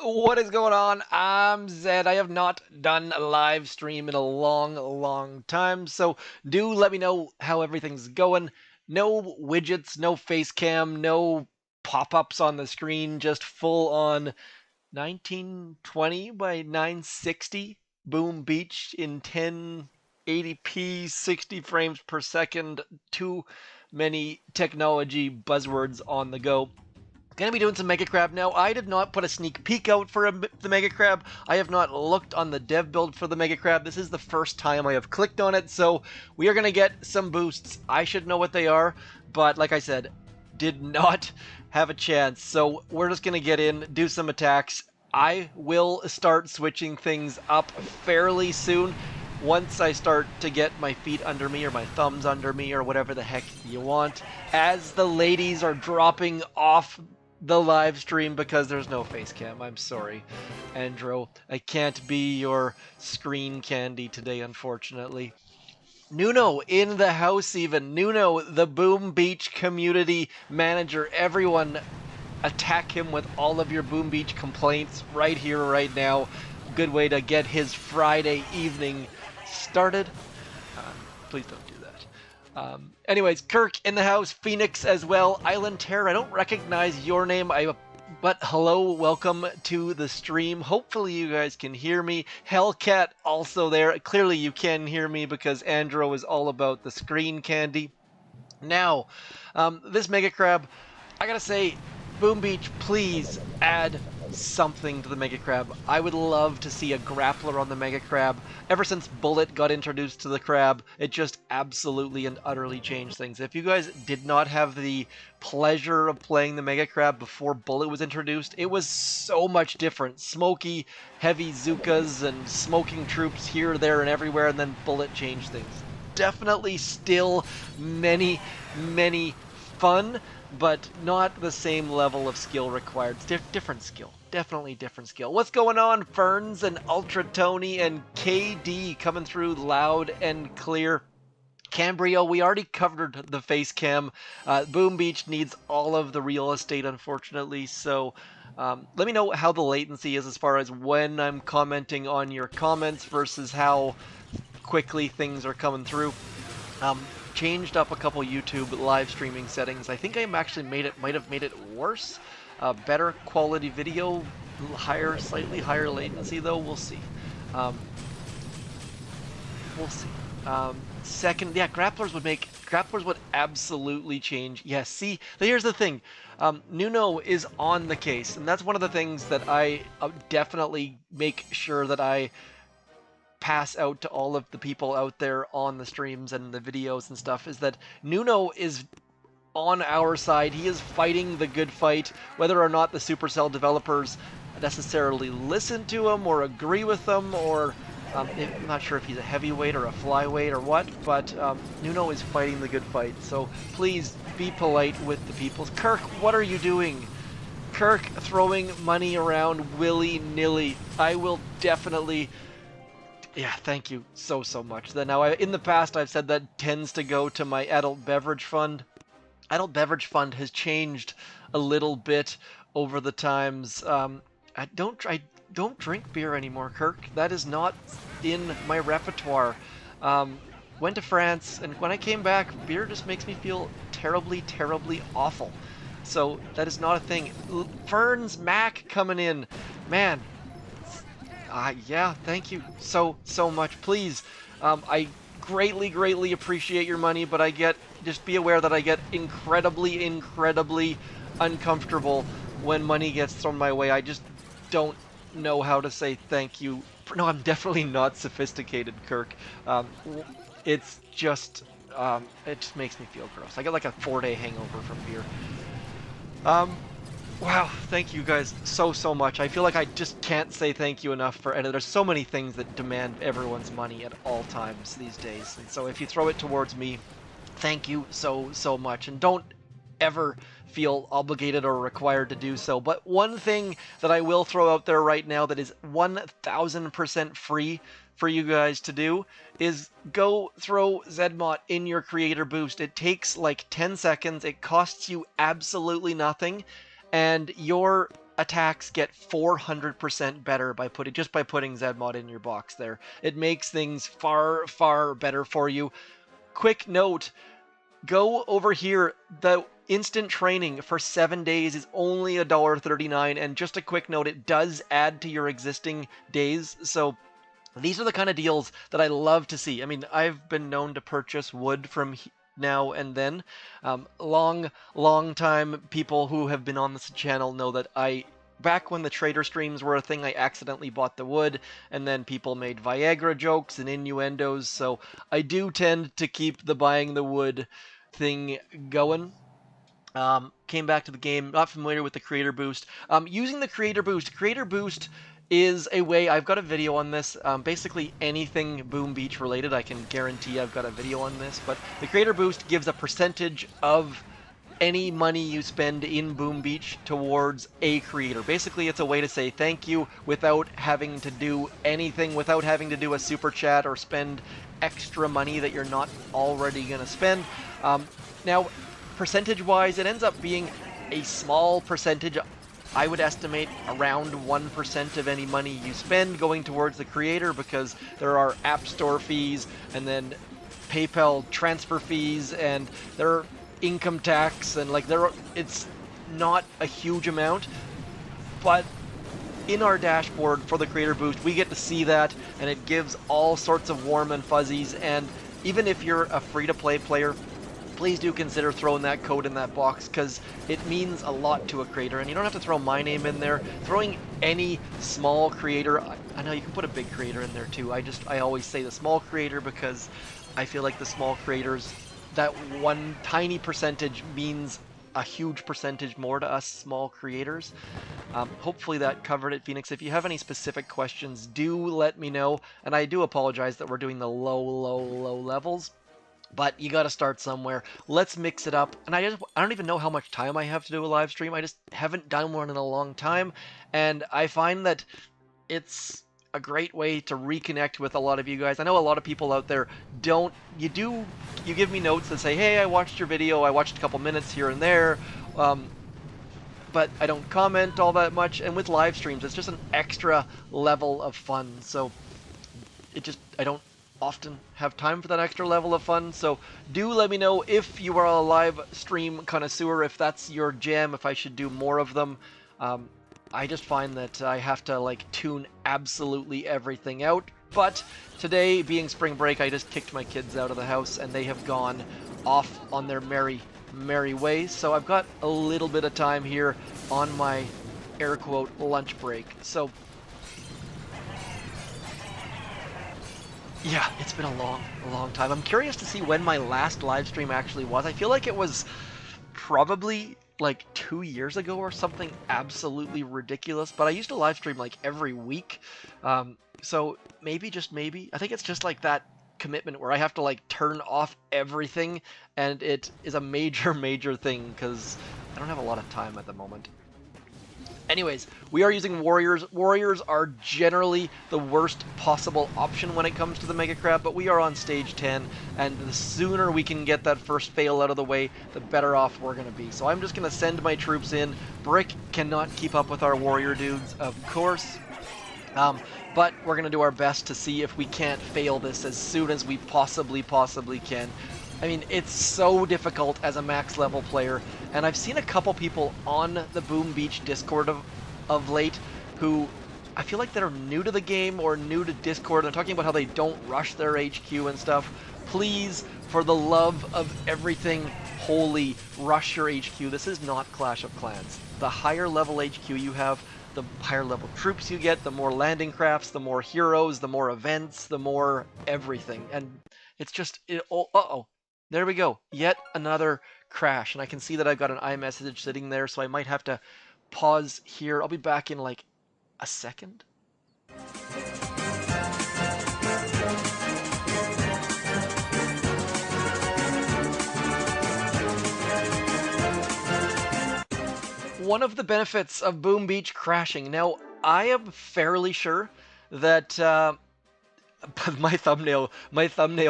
What is going on? I'm Zed. I have not done a live stream in a long time, so do let me know how everything's going. No widgets, no face cam, no pop-ups on the screen, just full on 1920 by 960 Boom Beach in 1080p, 60 frames per second. Too many technology buzzwords on the go. Gonna be doing some Mega Crab now. I did not put a sneak peek out for the Mega Crab. I have not looked on the dev build for the Mega Crab. This is the first time I have clicked on it, so we are gonna get some boosts. I should know what they are, but like I said, did not have a chance. So we're just gonna get in, do some attacks. I will start switching things up fairly soon. Once I start to get my feet under me or my thumbs under me or whatever the heck you want, as the ladies are dropping off the live stream because there's no face cam. I'm sorry, Andro. I can't be your screen candy today, unfortunately. Nuno in the house even. Nuno, the Boom Beach community manager. Everyone attack him with all of your Boom Beach complaints right here, right now. Good way to get his Friday evening started. Please don't do that. Anyways, Kirk in the house, Phoenix as well, Island Terror. I don't recognize your name, but hello, welcome to the stream. Hopefully you guys can hear me. Hellcat also there. Clearly you can hear me because Andro is all about the screen candy. Now, this Mega Crab, I gotta say, Boom Beach, please add something to the Mega Crab. I would love to see a Grappler on the Mega Crab. Ever since Bullit got introduced to the Crab, it just absolutely and utterly changed things. If you guys did not have the pleasure of playing the Mega Crab before Bullit was introduced, it was so much different. Smoky, heavy Zookas and smoking troops here, there, and everywhere, and then Bullit changed things. Definitely still many fun, but not the same level of skill required. It's different skill. Definitely different skill. What's going on? Ferns and Ultra Tony and KD coming through loud and clear. Cambrio, we already covered the face cam. Boom Beach needs all of the real estate, unfortunately, so let me know how the latency is as far as when I'm commenting on your comments versus how quickly things are coming through. Changed up a couple YouTube live streaming settings. I think I actually might have made it worse. Better quality video, slightly higher latency though. We'll see. We'll see. Second, yeah, grapplers would absolutely change. Yes, yeah, see, here's the thing. Nuno is on the case, and that's one of the things that I definitely make sure that I pass out to all of the people out there on the streams and the videos and stuff, is that Nuno is on our side. He is fighting the good fight, whether or not the Supercell developers necessarily listen to him or agree with them, or I'm not sure if he's a heavyweight or a flyweight or what, but Nuno is fighting the good fight. So please be polite with the people. Kirk, what are you doing? Kirk throwing money around willy-nilly. I will definitely... Yeah, thank you so much. Now, in the past, I've said that tends to go to my adult beverage fund. Adult beverage fund has changed a little bit over the times. I don't drink beer anymore, Kirk. That is not in my repertoire. Went to France, and when I came back, beer just makes me feel terribly awful. So that is not a thing. Ferns Mac coming in, man. Yeah, thank you so much. Please, I greatly appreciate your money, but just be aware that I get incredibly uncomfortable when money gets thrown my way. I just don't know how to say thank you. No, I'm definitely not sophisticated, Kirk. It's just, it just makes me feel gross. I get like a 4-day hangover from beer. Wow, thank you guys so much. I feel like I just can't say thank you enough and there's so many things that demand everyone's money at all times these days. And so if you throw it towards me, thank you so much. And don't ever feel obligated or required to do so. But one thing that I will throw out there right now that is 1000% free for you guys to do is go throw zmoT in your creator boost. It takes like 10 seconds. It costs you absolutely nothing, and your attacks get 400% better by putting zmoT in your box there. It makes things far, far better for you. Quick note, go over here. The instant training for 7 days is only $1.39, and just a quick note, it does add to your existing days, so these are the kind of deals that I love to see. I mean, I've been known to purchase wood from now and then. Long time people who have been on this channel know that back when the trader streams were a thing, I accidentally bought the wood, and then people made Viagra jokes and innuendos, so I do tend to keep the buying the wood thing going. Came back to the game, not familiar with the creator boost. Using the creator boost is a way, I've got a video on this, basically anything Boom Beach related, I can guarantee I've got a video on this, but the creator boost gives a percentage of any money you spend in Boom Beach towards a creator. Basically, it's a way to say thank you without having to do anything, without having to do a super chat or spend extra money that you're not already going to spend. Now, percentage-wise, it ends up being a small percentage. I would estimate around 1% of any money you spend going towards the creator, because there are App Store fees, and then PayPal transfer fees, and there are income tax, and like it's not a huge amount, but in our dashboard for the creator boost, we get to see that, and it gives all sorts of warm and fuzzies. And even if you're a free-to-play player, please do consider throwing that code in that box, because it means a lot to a creator, and you don't have to throw my name in there. Throwing any small creator, I know you can put a big creator in there too, I always say the small creator, because I feel like the small creators, that one tiny percentage means a huge percentage more to us small creators. Hopefully that covered it, Phoenix. If you have any specific questions, do let me know, and I do apologize that we're doing the low levels, but you got to start somewhere. Let's mix it up. And I don't even know how much time I have to do a live stream. I just haven't done one in a long time, and I find that it's a great way to reconnect with a lot of you guys. I know a lot of people out there don't. You give me notes that say, hey, I watched your video, I watched a couple minutes here and there, but I don't comment all that much. And with live streams, it's just an extra level of fun. So I don't often have time for that extra level of fun. So do let me know if you are a live stream connoisseur, if that's your jam, if I should do more of them. I just find that I have to like tune absolutely everything out. But today, being spring break, I just kicked my kids out of the house, and they have gone off on their merry way. So I've got a little bit of time here on my air quote lunch break. So yeah, it's been a long time. I'm curious to see when my last live stream actually was. I feel like it was probably like 2 years ago or something absolutely ridiculous, but I used to live stream like every week. So maybe, just maybe, I think it's just like that commitment where I have to like turn off everything, and it is a major thing because I don't have a lot of time at the moment. Anyways, we are using warriors. Warriors are generally the worst possible option when it comes to the Mega Crab, but we are on stage 10, and the sooner we can get that first fail out of the way, the better off we're going to be. So I'm just going to send my troops in. Brick cannot keep up with our warrior dudes, of course, but we're going to do our best to see if we can't fail this as soon as we possibly can. I mean, it's so difficult as a max level player, and I've seen a couple people on the Boom Beach Discord of late who I feel like they're new to the game or new to Discord. They're talking about how they don't rush their HQ and stuff. Please, for the love of everything holy, rush your HQ. This is not Clash of Clans. The higher level HQ you have, the higher level troops you get, the more landing crafts, the more heroes, the more events, the more everything. And it's just, uh-oh. There we go. Yet another crash. And I can see that I've got an iMessage sitting there, so I might have to pause here. I'll be back in like a second. One of the benefits of Boom Beach crashing. Now, I am fairly sure that But my thumbnail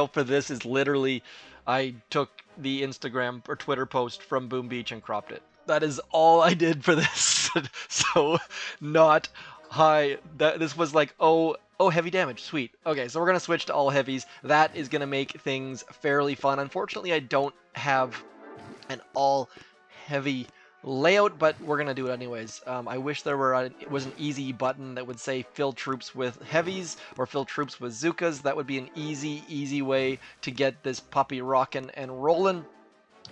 for this is literally, I took the Instagram or Twitter post from Boom Beach and cropped it. That is all I did for this. So not high. This was like, oh, heavy damage, sweet. Okay, so we're gonna switch to all heavies. That is gonna make things fairly fun. Unfortunately, I don't have an all heavy layout, but we're gonna do it anyways. I wish there was an easy button that would say fill troops with heavies or fill troops with Zookas. That would be an easy way to get this puppy rocking and rolling.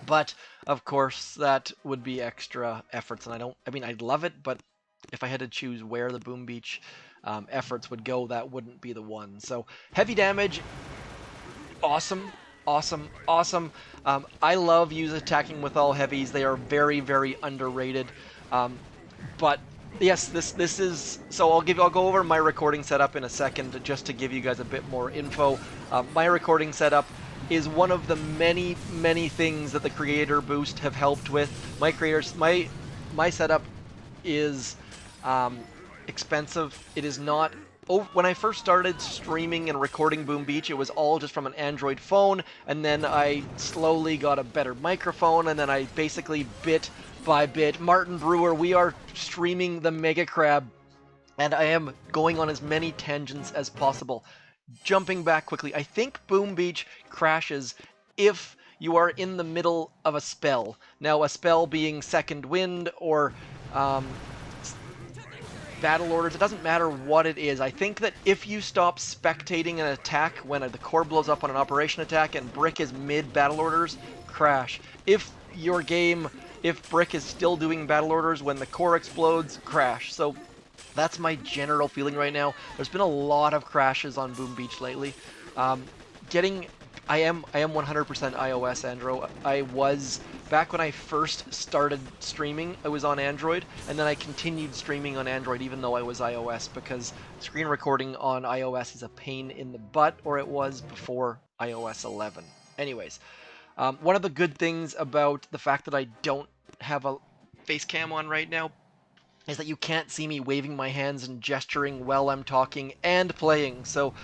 But of course, that would be extra efforts, and I'd love it, but if I had to choose where the Boom Beach efforts would go, that wouldn't be the one. So heavy damage, awesome. I love attacking with all heavies. They are very underrated. But yes, this is, so I'll go over my recording setup in a second just to give you guys a bit more info. My recording setup is one of the many things that the creator boost have helped with. My setup is expensive. It is not. When I first started streaming and recording Boom Beach, it was all just from an Android phone, and then I slowly got a better microphone, and then I basically bit by bit. Martin Brewer, we are streaming the Mega Crab, and I am going on as many tangents as possible. Jumping back quickly, I think Boom Beach crashes if you are in the middle of a spell. Now, a spell being Second Wind or battle orders, it doesn't matter what it is. I think that if you stop spectating an attack when the core blows up on an operation attack and Brick is mid battle orders, crash. If Brick is still doing battle orders when the core explodes, crash. So that's my general feeling right now. There's been a lot of crashes on Boom Beach lately. I am 100% iOS, Andro. I was, back when I first started streaming, I was on Android, and then I continued streaming on Android even though I was iOS, because screen recording on iOS is a pain in the butt, or it was before iOS 11. Anyways, one of the good things about the fact that I don't have a face cam on right now is that you can't see me waving my hands and gesturing while I'm talking and playing. So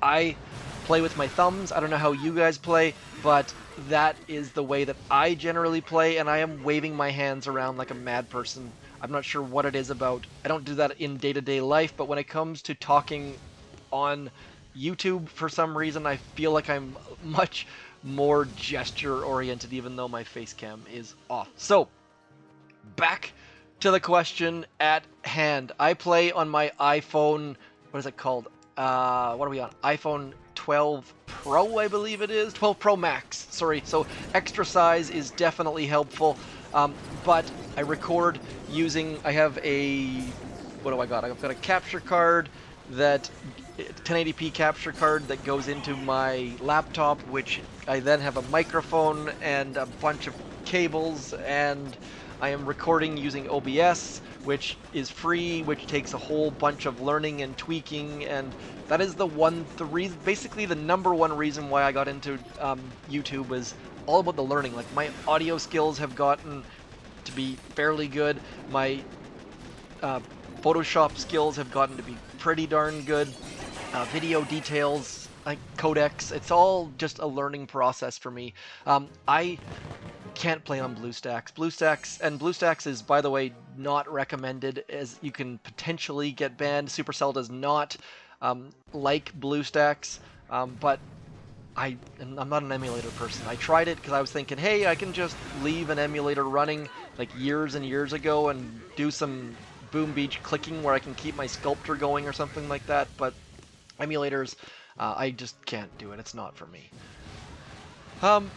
I play with my thumbs. I don't know how you guys play, but that is the way that I generally play, and I am waving my hands around like a mad person. I'm not sure what it is about. I don't do that in day-to-day life, but when it comes to talking on YouTube, for some reason, I feel like I'm much more gesture-oriented, even though my face cam is off. So, back to the question at hand. I play on my iPhone, what is it called? What are we on? iPhone 12 Pro, I believe it is. 12 Pro Max, sorry. So extra size is definitely helpful. But I record using, I have a, what do I got? I've got a capture card, that 1080p capture card that goes into my laptop, which I then have a microphone and a bunch of cables, and I am recording using OBS, which is free, which takes a whole bunch of learning and tweaking, and that is basically the number one reason why I got into YouTube was all about the learning. Like, my audio skills have gotten to be fairly good. My Photoshop skills have gotten to be pretty darn good. Video details, like codecs, it's all just a learning process for me. I can't play on BlueStacks. BlueStacks is, by the way, not recommended, as you can potentially get banned. Supercell does not like BlueStacks, but I'm not an emulator person. I tried it because I was thinking, hey, I can just leave an emulator running like years and years ago and do some Boom Beach clicking where I can keep my Sculptor going or something like that, but emulators, I just can't do it. It's not for me.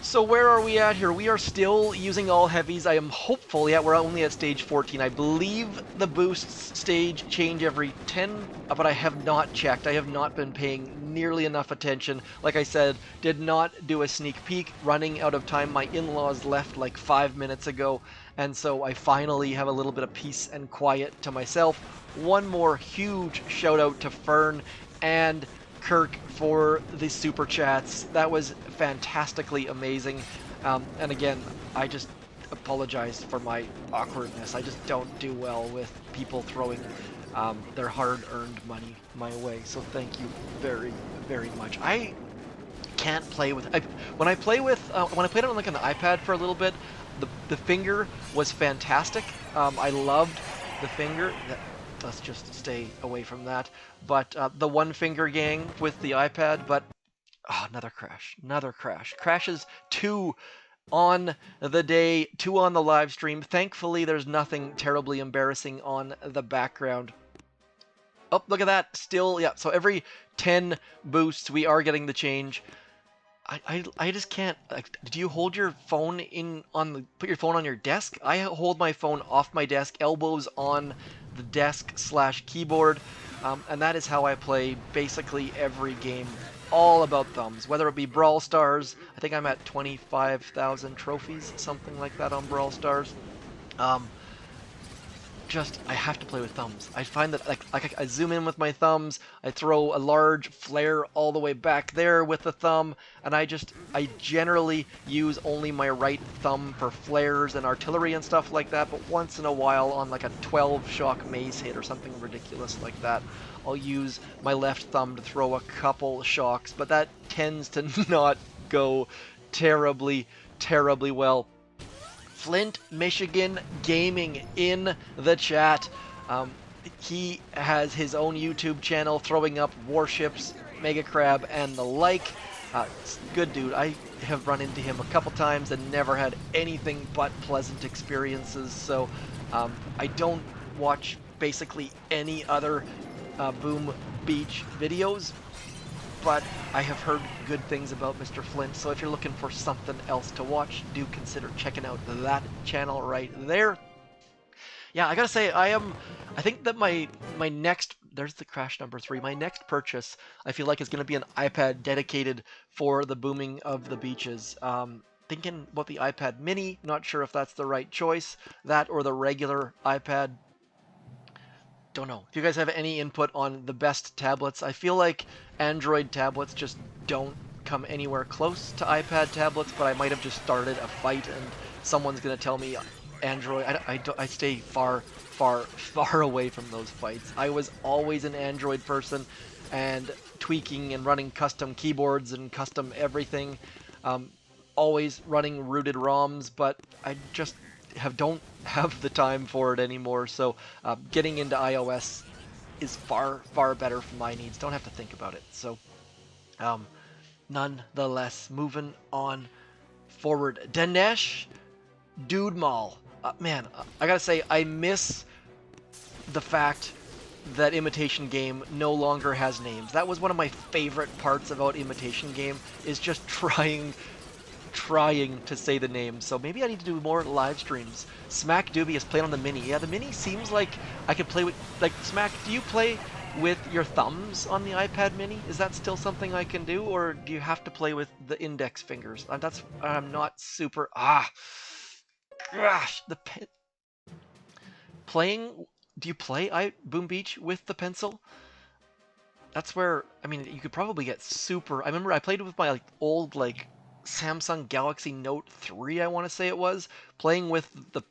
So where are we at here? We are still using all heavies. I am hopeful, yeah, we're only at stage 14. I believe the boosts stage change every 10, but I have not checked. I have not been paying nearly enough attention. Like I said, did not do a sneak peek, running out of time. My in-laws left like 5 minutes ago, and so I finally have a little bit of peace and quiet to myself. One more huge shout out to Fern and Kirk for the super chats. That was fantastically amazing. And again, I just apologize for my awkwardness. I just don't do well with people throwing their hard-earned money my way. So thank you very, very much. I can't play with when I play with when I played it on like an iPad for a little bit. The finger was fantastic. I loved the finger. Let's just stay away from that. But the one finger gang with the iPad. But another crash. Another crash. Crashes 2 on the day, 2 on the live stream. Thankfully, there's nothing terribly embarrassing on the background. Oh, look at that. Still, yeah. So every 10 boosts, we are getting the change. I just can't. Like, do you hold your phone put your phone on your desk? I hold my phone off my desk, elbows on the desk / keyboard, and that is how I play basically every game. All about thumbs, whether it be Brawl Stars. I think I'm at 25,000 trophies, something like that on Brawl Stars. I have to play with thumbs. I find that like I zoom in with my thumbs, I throw a large flare all the way back there with the thumb, and I generally use only my right thumb for flares and artillery and stuff like that, but once in a while on like a 12 shock maze hit or something ridiculous like that, I'll use my left thumb to throw a couple shocks, but that tends to not go terribly well. Flint, Michigan Gaming in the chat. He has his own YouTube channel throwing up warships, Mega Crab, and the like. Good dude. I have run into him a couple times and never had anything but pleasant experiences. So I don't watch basically any other Boom Beach videos, but I have heard good things about Mr. Flint, so if you're looking for something else to watch, do consider checking out that channel right there. Yeah, I gotta say, I think that my next, there's the crash number 3, my next purchase, I feel like is gonna be an iPad dedicated for the booming of the beaches. Thinking about the iPad mini, not sure if that's the right choice, that or the regular iPad. Don't know. Do you guys have any input on the best tablets? I feel like Android tablets just don't come anywhere close to iPad tablets, but I might have just started a fight and someone's going to tell me Android. I stay far away from those fights. I was always an Android person and tweaking and running custom keyboards and custom everything. Always running rooted ROMs, but I just don't have the time for it anymore, so getting into iOS is far better for my needs. Don't have to think about it. So nonetheless, moving on forward. Dinesh Dude Mall. Man, I gotta say, I miss the fact that Imitation Game no longer has names. That was one of my favorite parts about Imitation Game, is just trying to say the name. So maybe I need to do more live streams. Smack Doobie is playing on the Mini. Yeah, the Mini seems like I could play with, like, Smack, do you play with your thumbs on the iPad Mini? Is that still something I can do, or do you have to play with the index fingers? I'm not super, gosh, do you play Boom Beach with the pencil? That's where, I mean, you could probably get super, I remember I played with my old, Samsung Galaxy Note 3, I want to say it was, playing with the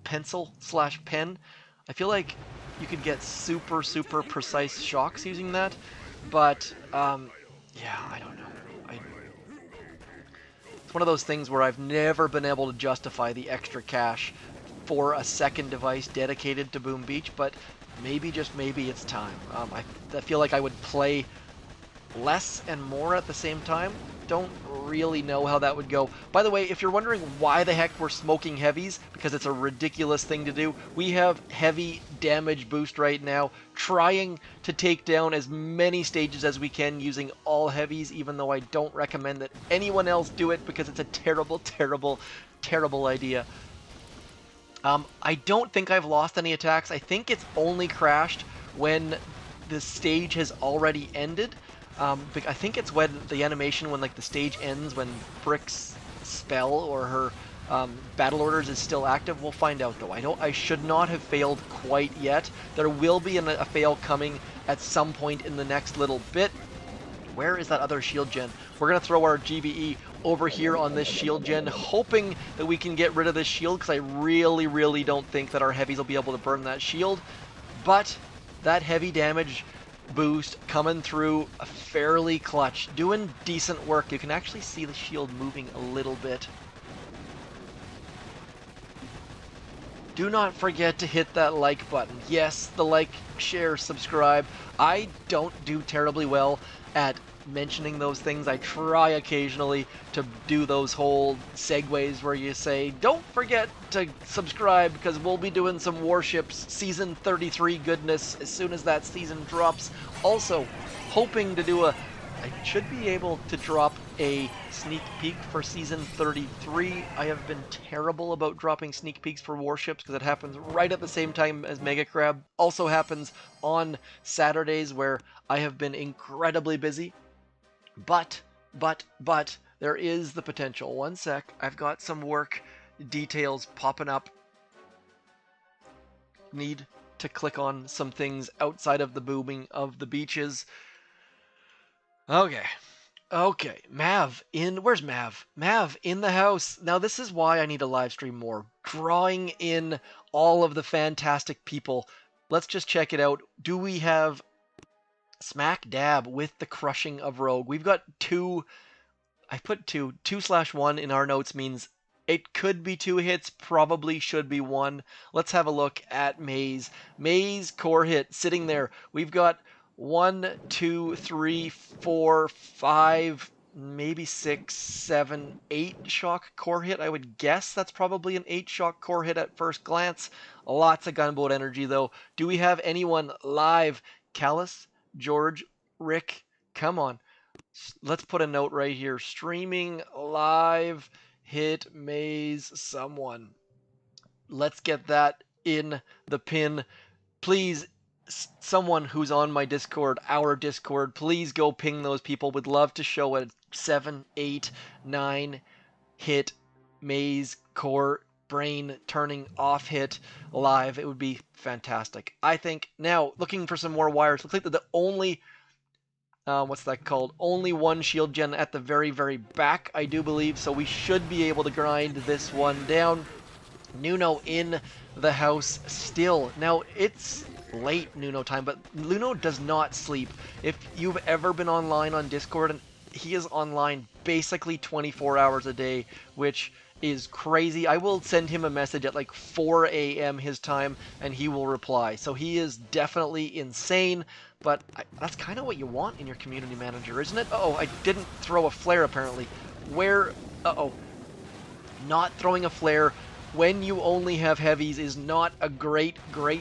pencil / pen. I feel like you could get super precise shocks using that, but yeah, I don't know. It's one of those things where I've never been able to justify the extra cash for a second device dedicated to Boom Beach, but maybe, just maybe, it's time. I feel like I would play less and more at the same time. Don't really know how that would go. By the way, if you're wondering why the heck we're smoking heavies, because it's a ridiculous thing to do, we have heavy damage boost right now, trying to take down as many stages as we can using all heavies, even though I don't recommend that anyone else do it because it's a terrible idea. I don't think I've lost any attacks. I think it's only crashed when the stage has already ended. I think it's when the animation, when the stage ends, when Brick's spell or her battle orders is still active. We'll find out though. I should not have failed quite yet. There will be a fail coming at some point in the next little bit. Where is that other shield gen? We're gonna throw our GBE over here on this shield gen, hoping that we can get rid of this shield, because I really don't think that our heavies will be able to burn that shield. But that heavy damage boost coming through fairly clutch, doing decent work. You can actually see the shield moving a little bit. Do not forget to hit that like button. Yes, the like, share, subscribe. I don't do terribly well at mentioning those things. I try occasionally to do those whole segues where you say, don't forget to subscribe because we'll be doing some Warships Season 33 goodness as soon as that season drops. Also, hoping to do I should be able to drop a sneak peek for Season 33. I have been terrible about dropping sneak peeks for Warships because it happens right at the same time as Mega Crab. Also happens on Saturdays where I have been incredibly busy. But, there is the potential. One sec, I've got some work details popping up. Need to click on some things outside of the booming of the beaches. Okay, Mav where's Mav? Mav in the house. Now this is why I need to live stream more. Drawing in all of the fantastic people. Let's just check it out. Do we have smack dab with the crushing of Rogue? We've got two. I put 2/1 in our notes means it could be 2 hits, probably should be 1. Let's have a look at Maze. Maze core hit sitting there. We've got 1, 2, 3, 4, 5, maybe 6, 7, 8 shock core hit. I would guess that's probably an 8 shock core hit at first glance. Lots of gunboat energy though. Do we have anyone live? Callus, George, Rick, come on. Let's put a note right here. Streaming live, hit Maze someone. Let's get that in the pin. Please, someone who's on my Discord, our Discord, please go ping those people. Would love to show a 7, 8, 9 hit Maze core brain turning off hit live. It would be fantastic. I think now looking for some more wires. Looks like the only what's that called? Only one shield gen at the very, very back, I do believe, so we should be able to grind this one down. Nuno in the house still. Now, it's late Nuno time, but Nuno does not sleep. If you've ever been online on Discord, and he is online basically 24 hours a day, which is crazy. I will send him a message at like 4 a.m. his time, and he will reply. So he is definitely insane. But that's kind of what you want in your community manager, isn't it? Uh-oh, I didn't throw a flare, apparently. Where... Uh-oh. Not throwing a flare when you only have heavies is not a great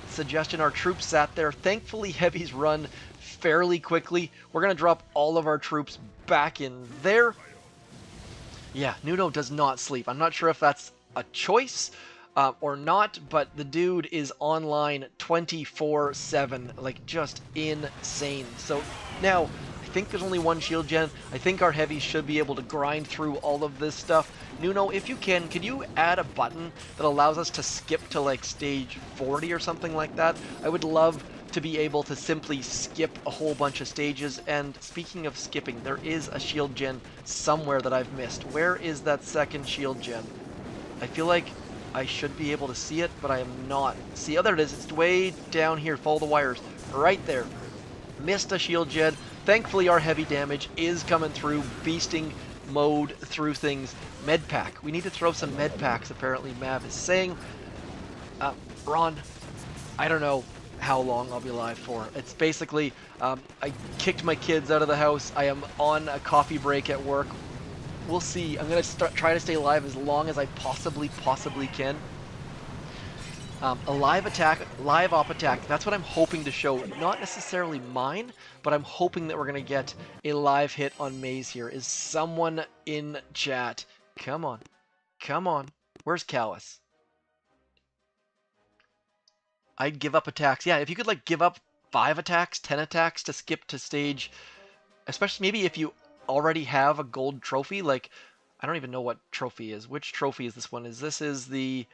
suggestion. Our troops sat there. Thankfully, heavies run fairly quickly. We're going to drop all of our troops back in there. Yeah, Nuno does not sleep. I'm not sure if that's a choice or not, but the dude is online 24/7, like just insane. So now I think there's only one shield gen. I think our heavies should be able to grind through all of this stuff. Nuno, if you can, could you add a button that allows us to skip to like stage 40 or something like that? I would love to be able to simply skip a whole bunch of stages. And speaking of skipping, there is a shield gen somewhere that I've missed. Where is that second shield gen? I feel like I should be able to see it, but I am not. See, oh, there it is. It's way down here. Follow the wires. Right there. Missed a shield gen. Thankfully, our heavy damage is coming through, beasting mode through things. Med pack. We need to throw some med packs, apparently Mav is saying. Ron, I don't know how long I'll be live for. It's basically, I kicked my kids out of the house. I am on a coffee break at work. We'll see. I'm going to try to stay live as long as I possibly can. A live op attack, that's what I'm hoping to show. Not necessarily mine, but I'm hoping that we're going to get a live hit on Maze here. Is someone in chat? Come on. Come on. Where's Callus? I'd give up attacks. Yeah, if you could like give up 5 attacks, 10 attacks to skip to stage, especially maybe if you already have a gold trophy, like, I don't even know what trophy is. Which trophy is this one? This is the...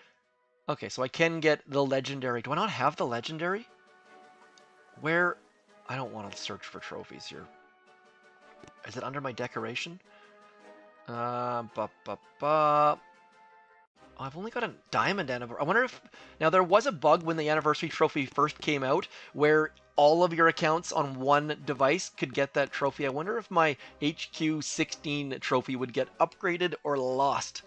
Okay, so I can get the legendary. Do I not have the legendary? Where? I don't want to search for trophies here. Is it under my decoration? Oh, I've only got a diamond anniversary. I wonder if... Now, there was a bug when the anniversary trophy first came out where all of your accounts on one device could get that trophy. I wonder if my HQ16 trophy would get upgraded or lost.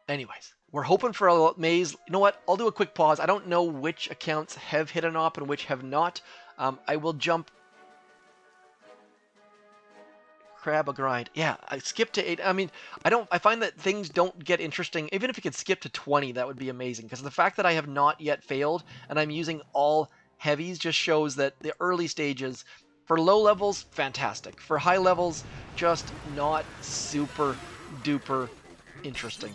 Anyways, we're hoping for a maze. You know what? I'll do a quick pause. I don't know which accounts have hit an op and which have not. I will jump... Crab a grind. Yeah, I skipped to 8. I mean, I find that things don't get interesting. Even if you could skip to 20, that would be amazing. Because the fact that I have not yet failed and I'm using all heavies just shows that the early stages, for low levels, fantastic. For high levels, just not super duper interesting.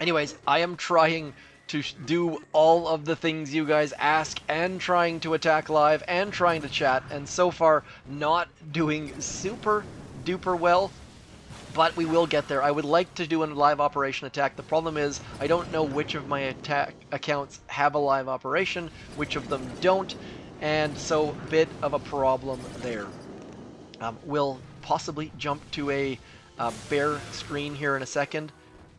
Anyways, I am trying to do all of the things you guys ask and trying to attack live and trying to chat. And so far, not doing super duper well, but we will get there. I would like to do a live operation attack. The problem is I don't know which of my attack accounts have a live operation, which of them don't, and so bit of a problem there. We'll possibly jump to a bare screen here in a second.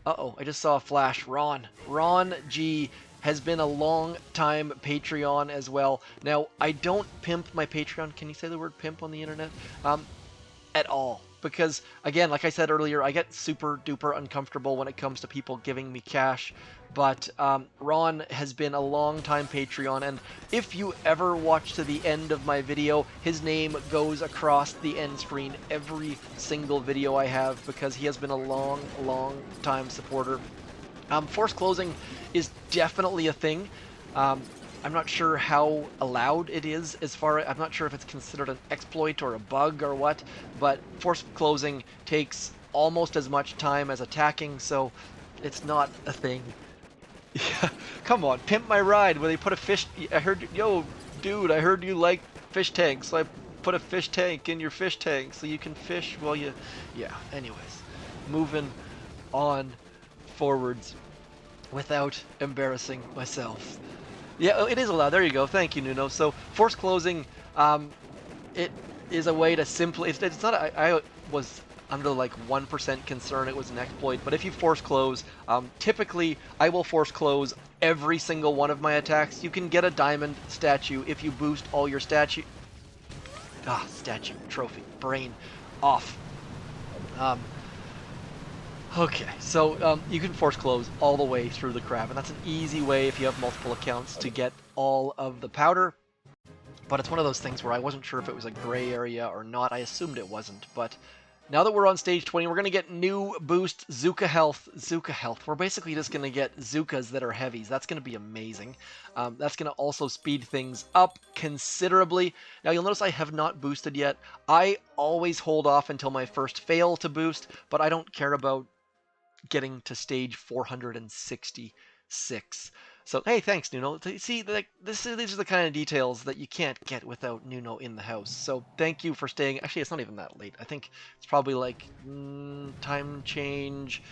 Uh-oh, I just saw a flash. Ron G has been a long time Patreon as well. Now, I don't pimp my Patreon. Can you say the word pimp on the internet? At all. Because, again, like I said earlier, I get super duper uncomfortable when it comes to people giving me cash. But Ron has been a long time Patreon, and if you ever watch to the end of my video, his name goes across the end screen every single video I have because he has been a long time supporter. Force closing is definitely a thing. I'm not sure how allowed it is I'm not sure if it's considered an exploit or a bug or what, but force closing takes almost as much time as attacking, so it's not a thing. Yeah, come on, pimp my ride where they put a fish... I heard... Yo, dude, I heard you like fish tanks, so I put a fish tank in your fish tank so you can fish while you... Yeah, anyways. Moving on forwards without embarrassing myself. Yeah, it is allowed. There you go. Thank you, Nuno. So, force closing, it is a way to simply... It's not... I was under like 1% concern it was an exploit, but if you force close, typically I will force close every single one of my attacks. You can get a diamond statue if you boost all your statue... statue, trophy, brain, off. Okay, so you can force close all the way through the crab, and that's an easy way if you have multiple accounts to get all of the powder. But it's one of those things where I wasn't sure if it was a gray area or not. I assumed it wasn't, but now that we're on stage 20, we're going to get new boost Zooka health. We're basically just going to get Zookas that are heavies. That's going to be amazing. That's going to also speed things up considerably. Now, you'll notice I have not boosted yet. I always hold off until my first fail to boost, but I don't care about getting to stage 466. So, hey, thanks, Nuno. See, like, these are the kind of details that you can't get without Nuno in the house. So, thank you for staying. Actually, it's not even that late. I think it's probably like time change.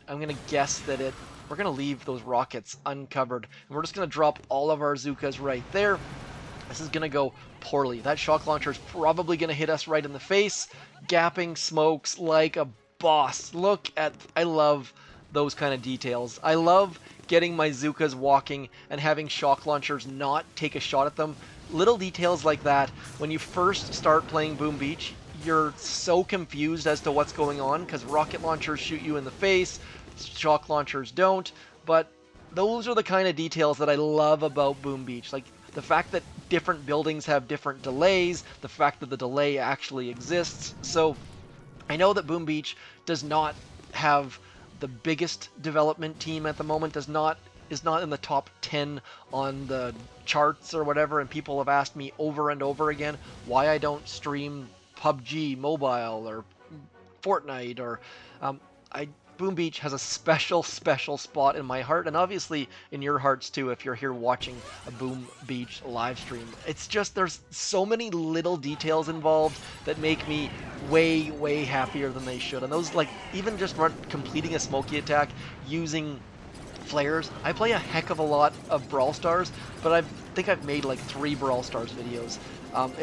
I'm going to guess that we're going to leave those rockets uncovered. And we're just going to drop all of our Zookas right there. This is going to go poorly. That shock launcher is probably going to hit us right in the face. Gapping smokes like a boss. Look at... I love those kind of details. I love getting my Zookas walking and having shock launchers not take a shot at them. Little details like that. When you first start playing Boom Beach, you're so confused as to what's going on because rocket launchers shoot you in the face, shock launchers don't. But those are the kind of details that I love about Boom Beach. Like the fact that different buildings have different delays, the fact that the delay actually exists. So I know that Boom Beach does not have the biggest development team at the moment, is not in the top 10 on the charts or whatever, and people have asked me over and over again why I don't stream PUBG Mobile or Fortnite or Boom Beach has a special spot in my heart, and obviously in your hearts too if you're here watching a Boom Beach live stream. It's just there's so many little details involved that make me way happier than they should. And those, like, even just completing a smoky attack using flares. I play a heck of a lot of Brawl Stars, but I think I've made like 3 Brawl Stars videos.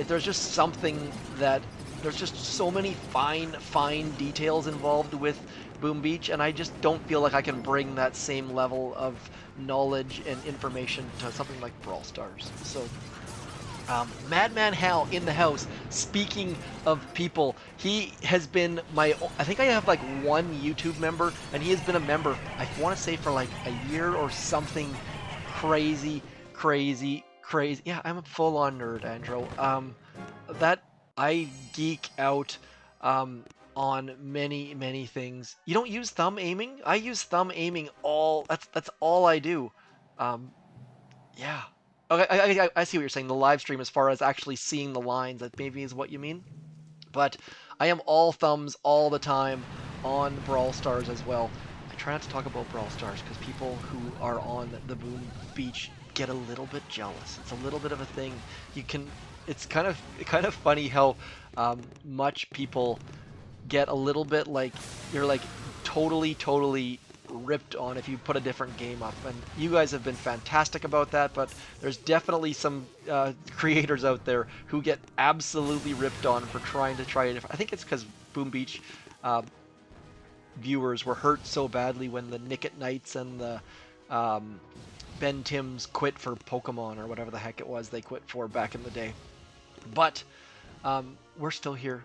There's just something that there's just so many fine details involved with Boom Beach, and I just don't feel like I can bring that same level of knowledge and information to something like Brawl Stars. So, Madman Hal in the house. Speaking of people, he has been my. I think I have like one YouTube member, and he has been a member. I want to say for like a year or something. Crazy. Yeah, I'm a full-on nerd, Andrew. That I geek out on many things. You don't use thumb aiming? I use thumb aiming all. That's all I do. Um, yeah. Okay, I see what you're saying. The live stream, as far as actually seeing the lines, that maybe is what you mean. But I am all thumbs all the time on Brawl Stars as well. I try not to talk about Brawl Stars because people who are on the Boom Beach get a little bit jealous. It's a little bit of a thing. You can. It's kind of funny how much people get a little bit like you're like totally ripped on if you put a different game up, and you guys have been fantastic about that, but there's definitely some creators out there who get absolutely ripped on for trying to try it. I think it's because Boom Beach viewers were hurt so badly when the Nick at Nights and the Ben Tims quit for Pokemon or whatever the heck it was they quit for back in the day. But we're still here.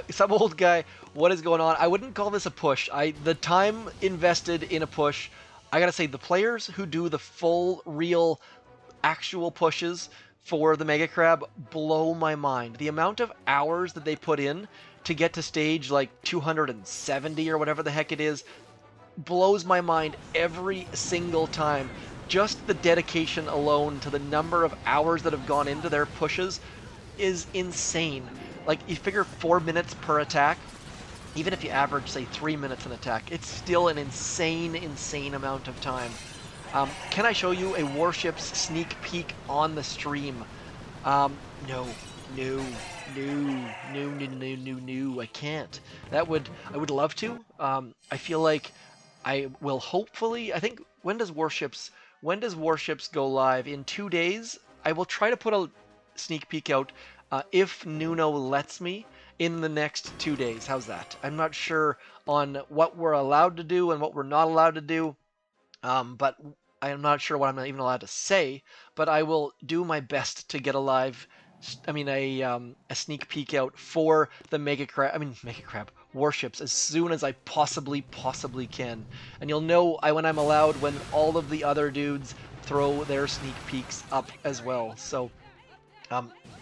Some old guy, what is going on? I wouldn't call this a push. The time invested in a push, I gotta say, the players who do the full, real, actual pushes for the Mega Crab blow my mind. The amount of hours that they put in to get to stage like 270 or whatever the heck it is blows my mind every single time. Just the dedication alone to the number of hours that have gone into their pushes is insane. Like, you figure 4 minutes per attack, even if you average, say, 3 minutes an attack, it's still an insane amount of time. Can I show you a Warships sneak peek on the stream? No, I can't. I would love to. I feel like I will hopefully, I think, when does Warships go live? In 2 days? I will try to put a sneak peek out if Nuno lets me in the next 2 days. How's that? I'm not sure on what we're allowed to do and what we're not allowed to do, but I'm not sure what I'm even allowed to say, but I will do my best to get a sneak peek out for the Mega Crab Warships as soon as I possibly can. And you'll know when I'm allowed when all of the other dudes throw their sneak peeks up as well. So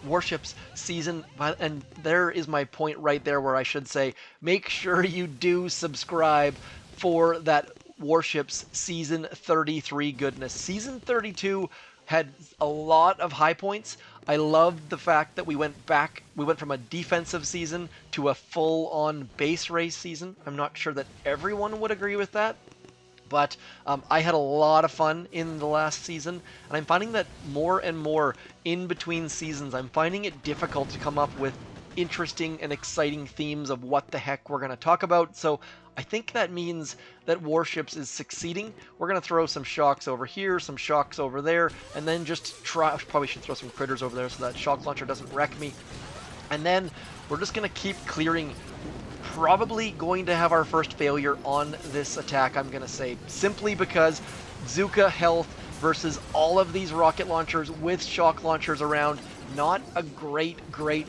Warships season, and there is my point right there where I should say, make sure you do subscribe for that Warships season 33 goodness. Season 32 had a lot of high points. I loved the fact that we went from a defensive season to a full-on base race season. I'm not sure that everyone would agree with that, but I had a lot of fun in the last season, and I'm finding that more and more in between seasons, I'm finding it difficult to come up with interesting and exciting themes of what the heck we're going to talk about. So I think that means that Warships is succeeding. We're going to throw some shocks over here, some shocks over there, and then just probably should throw some critters over there so that shock launcher doesn't wreck me. And then we're just going to keep clearing. Probably going to have our first failure on this attack, I'm going to say, simply because Zooka health versus all of these rocket launchers with shock launchers around, not a great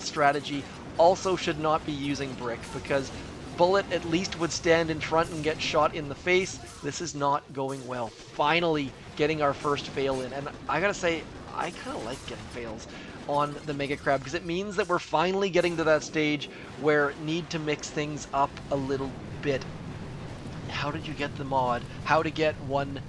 strategy. Also should not be using Brick, because Bullet at least would stand in front and get shot in the face. This is not going well. Finally getting our first fail in, and I gotta say, I kind of like getting fails on the Mega Crab, because it means that we're finally getting to that stage where need to mix things up a little bit. How did you get the mod? How to get 1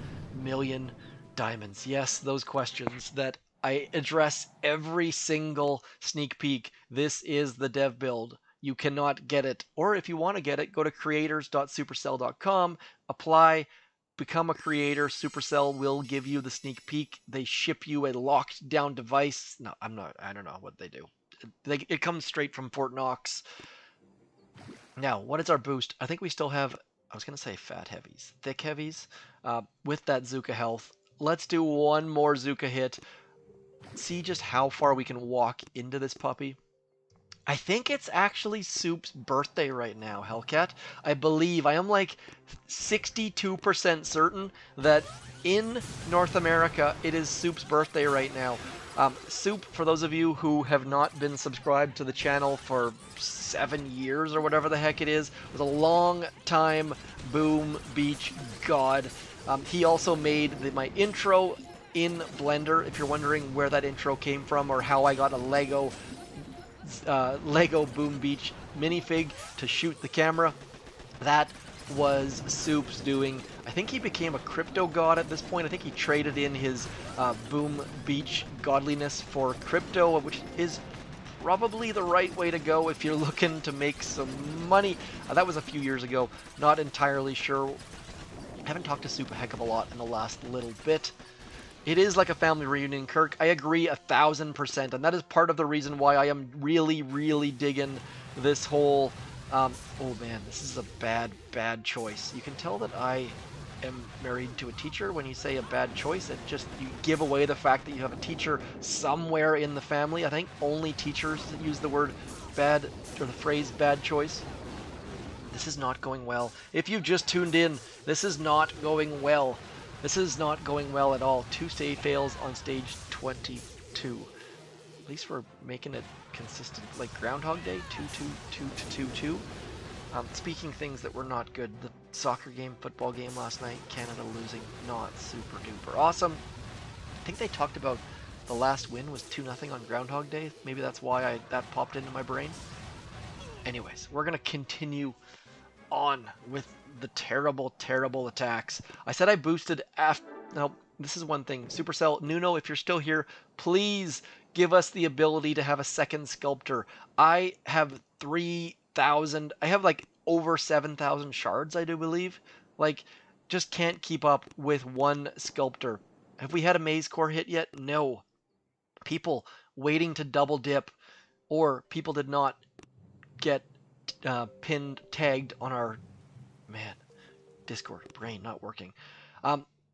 million diamonds? Yes, those questions that I address every single sneak peek. This is the dev build. You cannot get it, or if you want to get it, go to creators.supercell.com, apply, become a creator. Supercell will give you the sneak peek. They ship you a locked down device. No, I don't know what they do. It comes straight from Fort Knox. Now, what is our boost? I think we still have, I was going to say fat heavies, thick heavies, with that Zooka health. Let's do one more Zooka hit. See just how far we can walk into this puppy. I think it's actually Soup's birthday right now, Hellcat. I believe. I am like 62% certain that in North America it is Soup's birthday right now. Soup, for those of you who have not been subscribed to the channel for 7 years or whatever the heck it is, was a long time Boom Beach god. He also made my intro in Blender, if you're wondering where that intro came from or how I got a Lego Boom Beach minifig to shoot the camera. That was Soup's doing. I think he became a crypto god at this point. I think he traded in his Boom Beach godliness for crypto, which is probably the right way to go if you're looking to make some money. That was a few years ago. Not entirely sure. I haven't talked to Soup a heck of a lot in the last little bit. It is like a family reunion, Kirk. I agree 1000%, and that is part of the reason why I am really, really digging this whole... oh man, this is a bad choice. You can tell that I am married to a teacher when you say a bad choice. It just, you give away the fact that you have a teacher somewhere in the family. I think only teachers use the word bad, or the phrase bad choice. This is not going well. If you've just tuned in, this is not going well. This is not going well at all. 2 save fails on stage 22. At least we're making it consistent. Like Groundhog Day, 2-2-2-2-2. Speaking things that were not good. The soccer game, football game last night, Canada losing, not super duper awesome. I think they talked about the last win was 2-0 on Groundhog Day. Maybe that's why that popped into my brain. Anyways, we're going to continue on with the terrible attacks. I said I boosted after... No, this is one thing. Supercell, Nuno, if you're still here, please give us the ability to have a second Sculptor. I have 3,000... I have like over 7,000 shards, I do believe. Like, just can't keep up with one Sculptor. Have we had a Maze Core hit yet? No. People waiting to double dip, or people did not get pinned, tagged on our... Man, Discord, brain not working.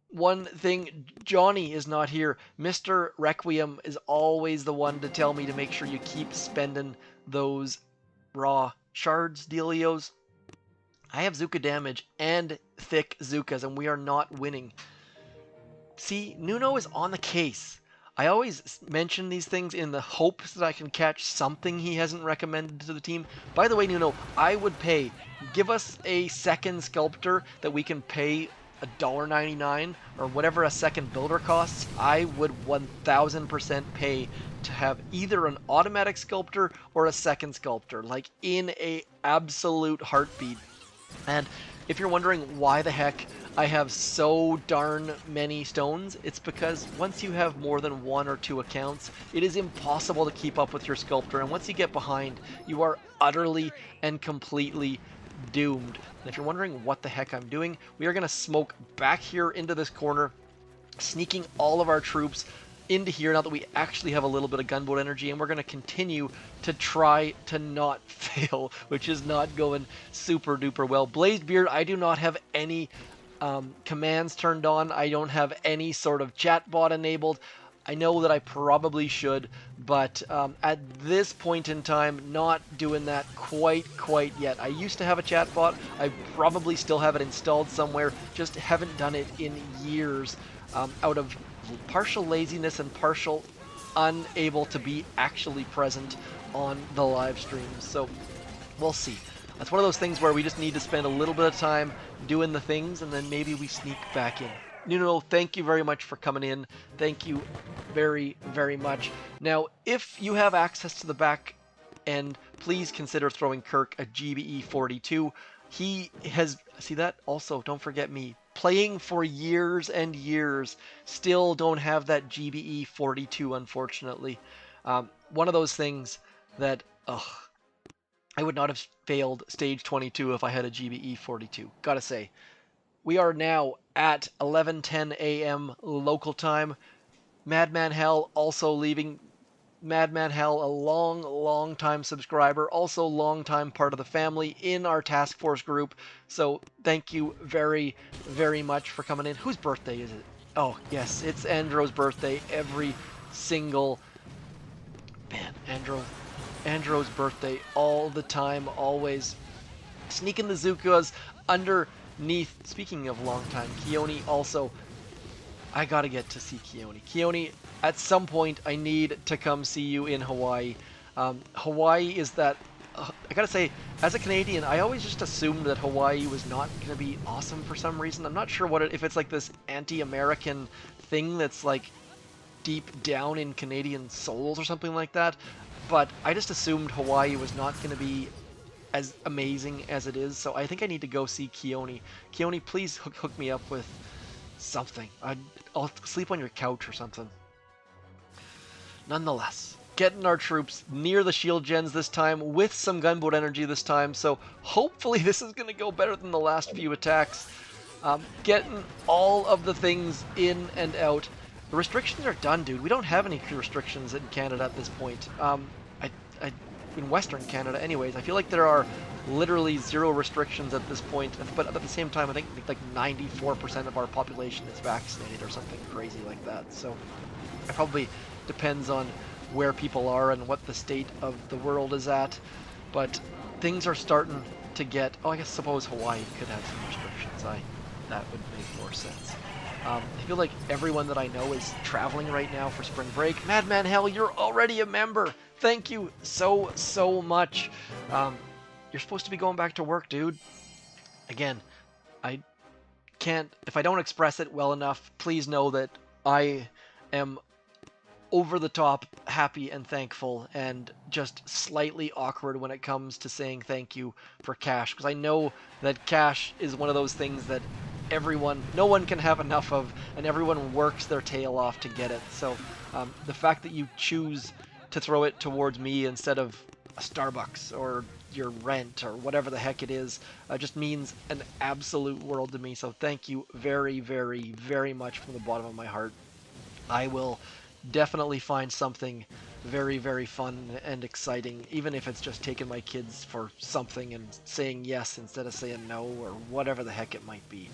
One thing, Johnny is not here. Mr. Requiem is always the one to tell me to make sure you keep spending those raw shards, dealios. I have Zooka damage and thick Zookas, and we are not winning. See, Nuno is on the case. I always mention these things in the hopes that I can catch something he hasn't recommended to the team. By the way, Nuno, I would pay. Give us a second Sculptor that we can pay $1.99 or whatever a second builder costs. I would 1000% pay to have either an automatic Sculptor or a second Sculptor, like in a absolute heartbeat. And if you're wondering why the heck I have so darn many stones, it's because once you have more than 1 or 2 accounts, it is impossible to keep up with your Sculptor, and once you get behind, you are utterly and completely doomed. And if you're wondering what the heck I'm doing, we are going to smoke back here into this corner, sneaking all of our troops into here now that we actually have a little bit of gunboat energy, and we're going to continue to try to not fail, which is not going super duper well. Blazed Beard, I do not have any commands turned on. I don't have any sort of chat bot enabled. I know that I probably should, but at this point in time, not doing that quite yet. I used to have a chat bot. I probably still have it installed somewhere, just haven't done it in years out of partial laziness and partial unable to be actually present on the live streams. So we'll see. That's one of those things where we just need to spend a little bit of time doing the things, and then maybe we sneak back in. Nuno, thank you very much for coming in. Thank you very much. Now, if you have access to the back end, please consider throwing Kirk a GBE 42. He has, see that? Also, don't forget me. Playing for years and years, still don't have that GBE 42, unfortunately. One of those things that, I would not have failed stage 22 if I had a GBE 42. Gotta say. We are now at 11:10 a.m. local time. Madman Hell also leaving. Madman Hell, a long time subscriber, also long time part of the family in our task force group. So thank you very much for coming in. Whose birthday is it? Oh yes, it's Andro's birthday every single... Man, Andro, Andro's birthday all the time, always. Sneaking the Zookas underneath. Speaking of long time, Keone also. I gotta get to see Keone. Keone, at some point, I need to come see you in Hawaii. Hawaii is that. I gotta say, as a Canadian, I always just assumed that Hawaii was not gonna be awesome for some reason. I'm not sure what if it's like this anti-American thing that's like deep down in Canadian souls or something like that. But I just assumed Hawaii was not going to be as amazing as it is, so I think I need to go see Keone. Keone, please hook me up with something. I'll sleep on your couch or something. Nonetheless, getting our troops near the shield gens this time with some gunboat energy this time, so hopefully this is going to go better than the last few attacks. Getting all of the things in and out. The restrictions are done, dude. We don't have any restrictions in Canada at this point. In Western Canada, anyways, I feel like there are literally zero restrictions at this point. But at the same time, I think like 94% of our population is vaccinated or something crazy like that. So it probably depends on where people are and what the state of the world is at. But things are starting to get. Oh, I guess suppose Hawaii could have some restrictions. That would make more sense. I feel like everyone that I know is traveling right now for spring break. Madman Hell, you're already a member. Thank you so much. You're supposed to be going back to work, dude. Again, I can't, if I don't express it well enough, please know that I am over the top happy and thankful and just slightly awkward when it comes to saying thank you for cash, because I know that cash is one of those things that no one can have enough of, and everyone works their tail off to get it. So the fact that you choose to throw it towards me instead of a Starbucks or your rent or whatever the heck it is just means an absolute world to me. So thank you very, very, very much from the bottom of my heart. I will definitely find something very, very fun and exciting, even if it's just taking my kids for something and saying yes instead of saying no, or whatever the heck it might be.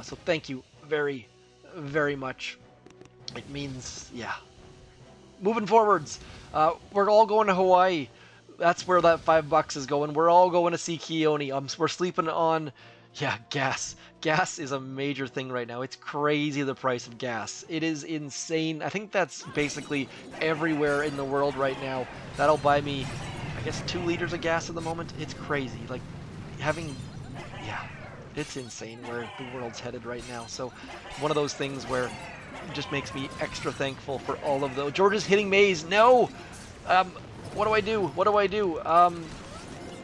So thank you very, very much. It means, yeah. Moving forwards, we're all going to Hawaii. That's where that $5 is going. We're all going to see Keone. We're sleeping on, yeah, gas. Gas is a major thing right now. It's crazy, the price of gas. It is insane. I think that's basically everywhere in the world right now. That'll buy me, I guess, 2 liters of gas at the moment. It's crazy. Like, yeah, it's insane where the world's headed right now. So, one of those things where it just makes me extra thankful for all of those. George is hitting Maze. No! What do I do? What do I do?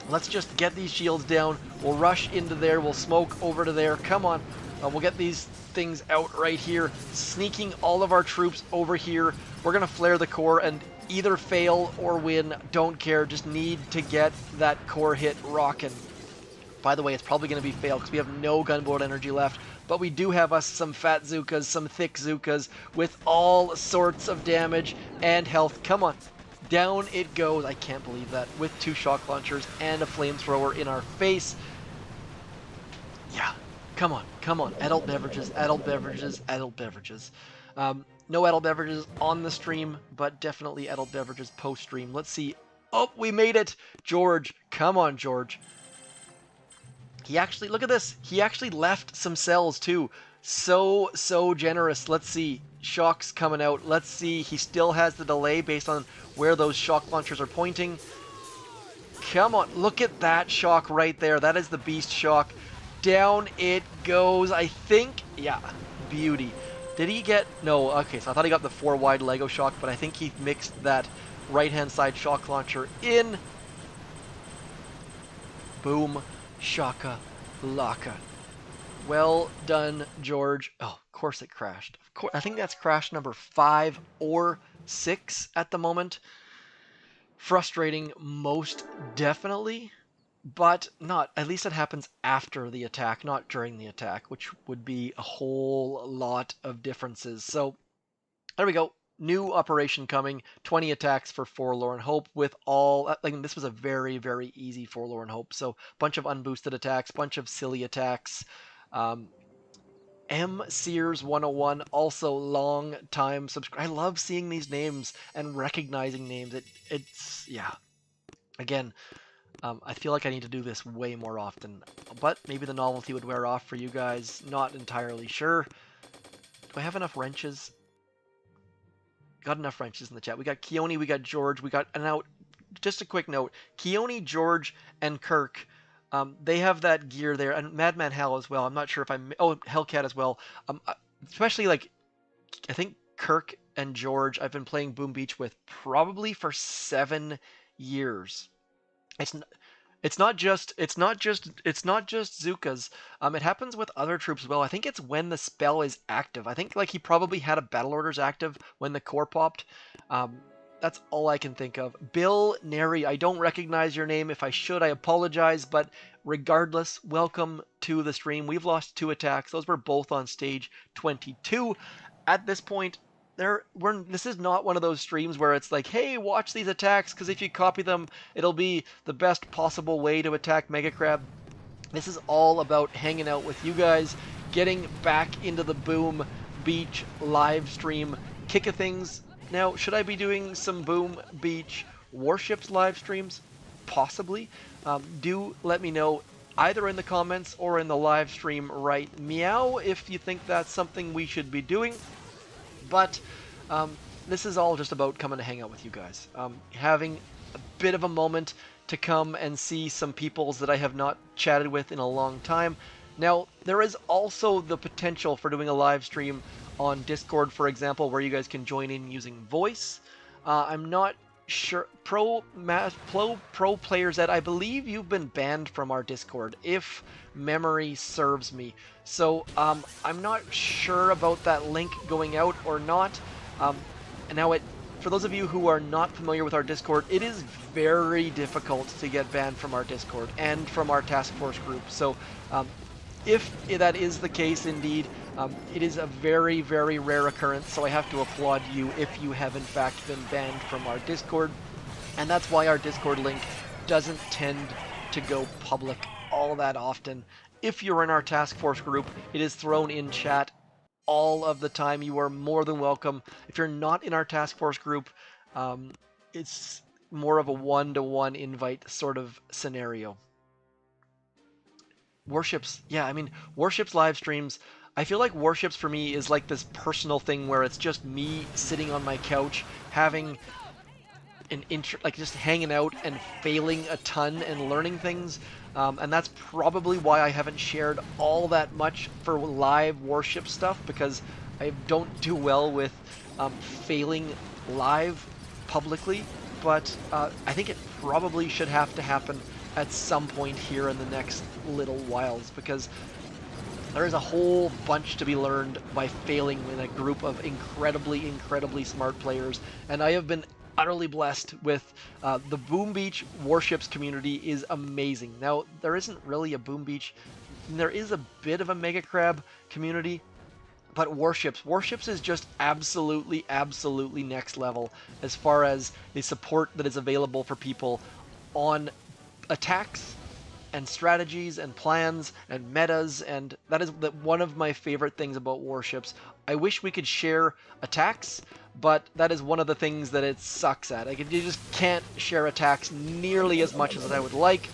Let's just get these shields down. We'll rush into there. We'll smoke over to there. Come on. We'll get these things out right here. Sneaking all of our troops over here. We're going to flare the core and either fail or win. Don't care. Just need to get that core hit rocking. By the way, it's probably going to be fail because we have no gunboat energy left. But we do have us some fat Zookas, some thick Zookas with all sorts of damage and health. Come on. Down it goes. I can't believe that. With 2 shock launchers and a flamethrower in our face. Yeah. Come on. Come on. Adult beverages. Adult beverages. Adult beverages. No adult beverages on the stream, but definitely adult beverages post-stream. Let's see. Oh, we made it. George. Come on, George. He actually, look at this. He actually left some cells too. So generous. Let's see. Shocks coming out. Let's see. He still has the delay based on where those shock launchers are pointing. Come on. Look at that shock right there. That is the beast shock. Down it goes. I think, yeah, beauty. Did he get, no, okay, so I thought he got the 4 wide Lego shock, but I think he mixed that right-hand side shock launcher in. Boom. Shaka laka. Well done, George. Oh, of course it crashed. Of course, I think that's crash number 5 or 6 at the moment. Frustrating, most definitely, but not. At least it happens after the attack, not during the attack, which would be a whole lot of differences. So, there we go. New operation coming, 20 attacks for Forlorn Hope with all, like, this was a very, very easy Forlorn Hope. So, bunch of unboosted attacks, bunch of silly attacks. M Sears 101, also long time subscriber. I love seeing these names and recognizing names. It's, yeah. Again, I feel like I need to do this way more often, but maybe the novelty would wear off for you guys. Not entirely sure. Do I have enough wrenches? Got enough wrenches in the chat. We got Keone, we got George, we got... And now, just a quick note. Keone, George, and Kirk, they have that gear there. And Madman Hal as well. I'm not sure if I'm... Oh, Hellcat as well. Especially, like, I think Kirk and George I've been playing Boom Beach with probably for 7 years. It's not just Zooka's. It happens with other troops as well. I think it's when the spell is active. I think like he probably had a battle orders active when the core popped. That's all I can think of. Bill Neri, I don't recognize your name. If I should, I apologize. But regardless, welcome to the stream. We've lost 2 attacks. Those were both on stage 22. At this point, this is not one of those streams where it's like, hey, watch these attacks, because if you copy them, it'll be the best possible way to attack Mega Crab. This is all about hanging out with you guys, getting back into the Boom Beach live stream kick of things. Now, should I be doing some Boom Beach Warships live streams? Possibly. Do let me know either in the comments or in the live stream right meow if you think that's something we should be doing. But this is all just about coming to hang out with you guys. Having a bit of a moment to come and see some peoples that I have not chatted with in a long time. Now, there is also the potential for doing a live stream on Discord, for example, where you guys can join in using voice. I'm not sure. Pro players that I believe you've been banned from our Discord, if memory serves me. So I'm not sure about that link going out or not. Now, for those of you who are not familiar with our Discord, it is very difficult to get banned from our Discord and from our task force group. So if that is the case indeed, it is a very, very rare occurrence, so I have to applaud you if you have in fact been banned from our Discord. And that's why our Discord link doesn't tend to go public all that often. If you're in our task force group, it is thrown in chat all of the time. You are more than welcome. If you're not in our task force group, it's more of a one-to-one invite sort of scenario. Warships, yeah, I mean, Warships live streams, I feel like Warships for me is like this personal thing where it's just me sitting on my couch, having an like just hanging out and failing a ton and learning things. And that's probably why I haven't shared all that much for live Warship stuff, because I don't do well with failing live publicly. But I think it probably should have to happen at some point here in the next little whiles, because there is a whole bunch to be learned by failing in a group of incredibly, incredibly smart players. And I have been utterly blessed with the Boom Beach Warships community is amazing. Now, there isn't really a Boom Beach, there is a bit of a Mega Crab community, but Warships is just absolutely, absolutely next level as far as the support that is available for people on attacks and strategies and plans and metas, and that is one of my favorite things about Warships. I wish we could share attacks, but that is one of the things that it sucks at. Like, you just can't share attacks nearly as much as I would like.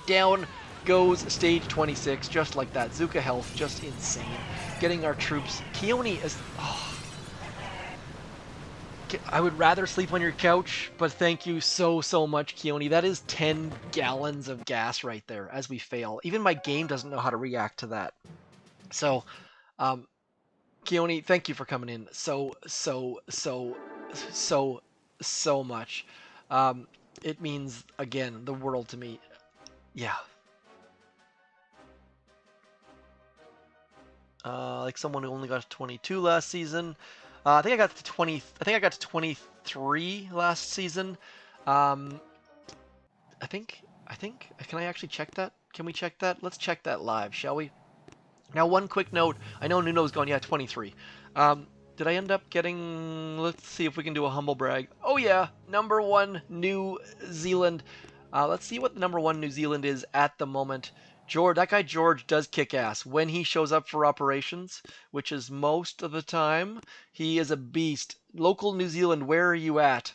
Down goes stage 26, just like that. Zooka health, just insane. Getting our troops. Keone is... Oh. I would rather sleep on your couch, but thank you so, so much, Keone. That is 10 gallons of gas right there as we fail. Even my game doesn't know how to react to that. So, Keone, thank you for coming in so much. It means, again, the world to me. Yeah. Like someone who only got to 22 last season. I think I got to 20. I think I got to 23 last season. I think. Can I actually check that? Can we check that? Let's check that live, shall we? Now, one quick note. I know Nuno's gone. Yeah, 23. Did I end up getting? Let's see if we can do a humble brag. Oh yeah, #1 New Zealand. Let's see what the #1 New Zealand is at the moment. George, that guy George does kick ass when he shows up for operations, which is most of the time. He is a beast. Local New Zealand, where are you at?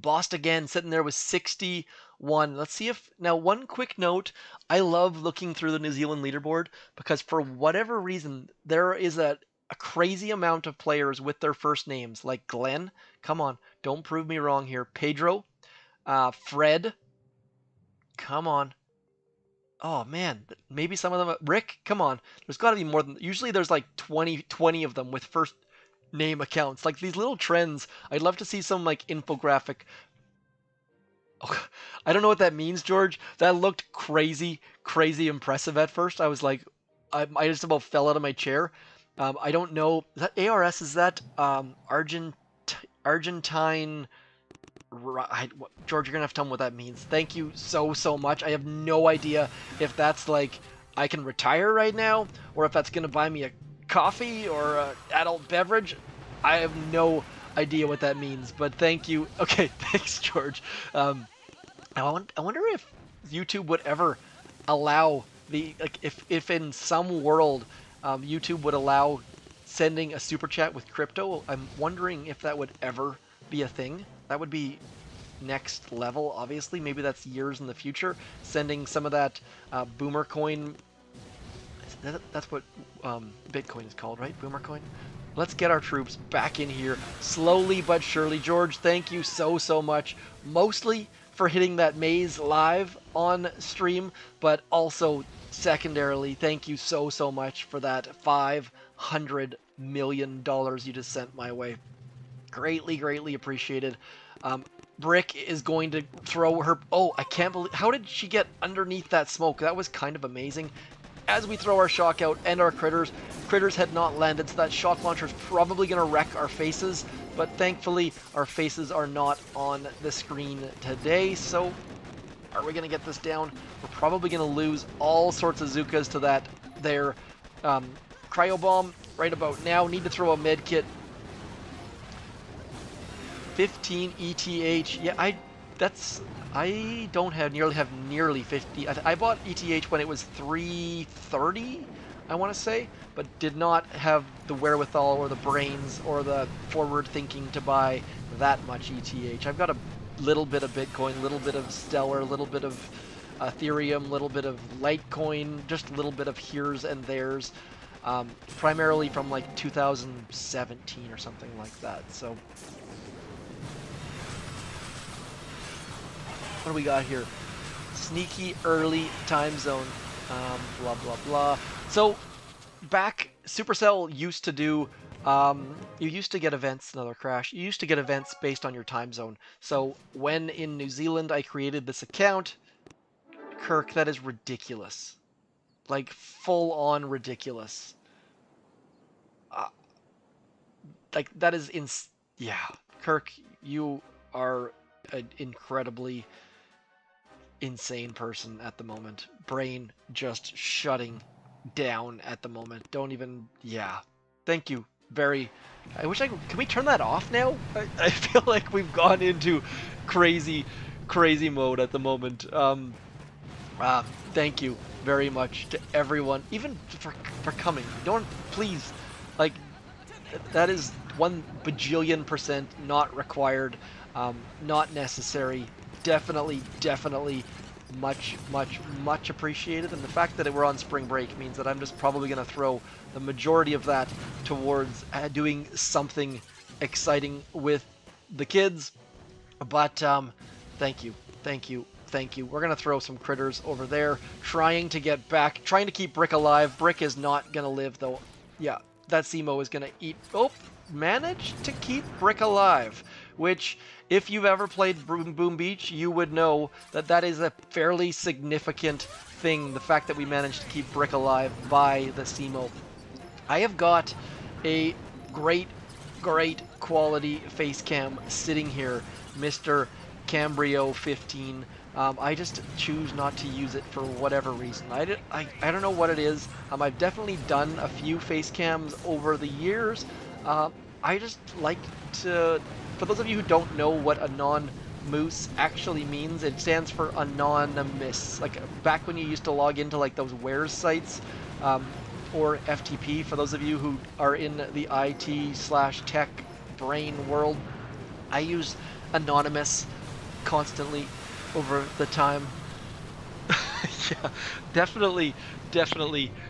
Bossed again, sitting there with 61. Let's see if now one quick note. I love looking through the New Zealand leaderboard because for whatever reason there is a crazy amount of players with their first names like Glenn. Come on, don't prove me wrong here. Pedro, Fred. Come on. Oh man, maybe some of them. Rick, come on. There's got to be more than. Usually there's like 20 of them with first name accounts. Like these little trends. I'd love to see some like infographic. Oh, I don't know what that means, George. That looked crazy, crazy impressive at first. I was like, I just about fell out of my chair. I don't know. Is that ARS? Is that Argentine? George, you're gonna have to tell me what that means. Thank you so much. I have no idea if that's like I can retire right now, or if that's gonna buy me a coffee or an adult beverage. I have no idea what that means, but thank you. Okay, thanks, George. I wonder if YouTube would ever allow if in some world YouTube would allow sending a super chat with crypto. I'm wondering if that would ever be a thing. That would be next level, obviously. Maybe that's years in the future. Sending some of that boomer coin. That's what Bitcoin is called, right? Boomer coin. Let's get our troops back in here slowly but surely. George, thank you so much. Mostly for hitting that maze live on stream, but also secondarily, thank you so much for that $500 million you just sent my way. Greatly appreciated. Brick is going to throw her. Oh, I can't believe. How did she get underneath that smoke? That was kind of amazing. As we throw our shock out and our critters had not landed, so that shock launcher is probably going to wreck our faces, but thankfully our faces are not on the screen today. So are we going to get this down? We're probably going to lose all sorts of Zookas to that there. Cryo bomb right about now. Need to throw a med kit. 15 ETH. Yeah, I don't have nearly 50. I bought ETH when it was 330, I want to say, but did not have the wherewithal or the brains or the forward thinking to buy that much ETH. I've got a little bit of Bitcoin, little bit of Stellar, little bit of Ethereum, little bit of Litecoin, just a little bit of here's and there's, primarily from like 2017 or something like that. So what do we got here? Sneaky early time zone. Blah blah blah. So back, Supercell used to do. You used to get events. Another crash. You used to get events based on your time zone. So when in New Zealand I created this account, Kirk, that is ridiculous. Like full on ridiculous. Like that is yeah, Kirk, you are an incredibly insane person at the moment. Brain just shutting down at the moment. Don't even. Yeah. Thank you. Very. I wish I could. Can we turn that off now? I feel like we've gone into crazy mode at the moment. Thank you very much to everyone, even for coming. Don't, please, like, that is 1 bajillion% not required, not necessary. Definitely much appreciated, and the fact that we're on spring break means that I'm just probably going to throw the majority of that towards doing something exciting with the kids. But thank you. We're going to throw some critters over there, trying to get back, trying to keep Brick alive. Brick is not going to live, though. Yeah, that Zmo is going to eat. Oh, managed to keep Brick alive, which, if you've ever played Boom Beach, you would know that that is a fairly significant thing, the fact that we managed to keep Brick alive by the Zmo. I have got a great quality face cam sitting here, Mr. Cambrio 15. I just choose not to use it for whatever reason. I don't know what it is. I've definitely done a few face cams over the years. I just like to... For those of you who don't know what Anon Moose actually means, it stands for anonymous. Like back when you used to log into like those wares sites, or FTP, for those of you who are in the IT/tech brain world, I use anonymous constantly over the time. Yeah, definitely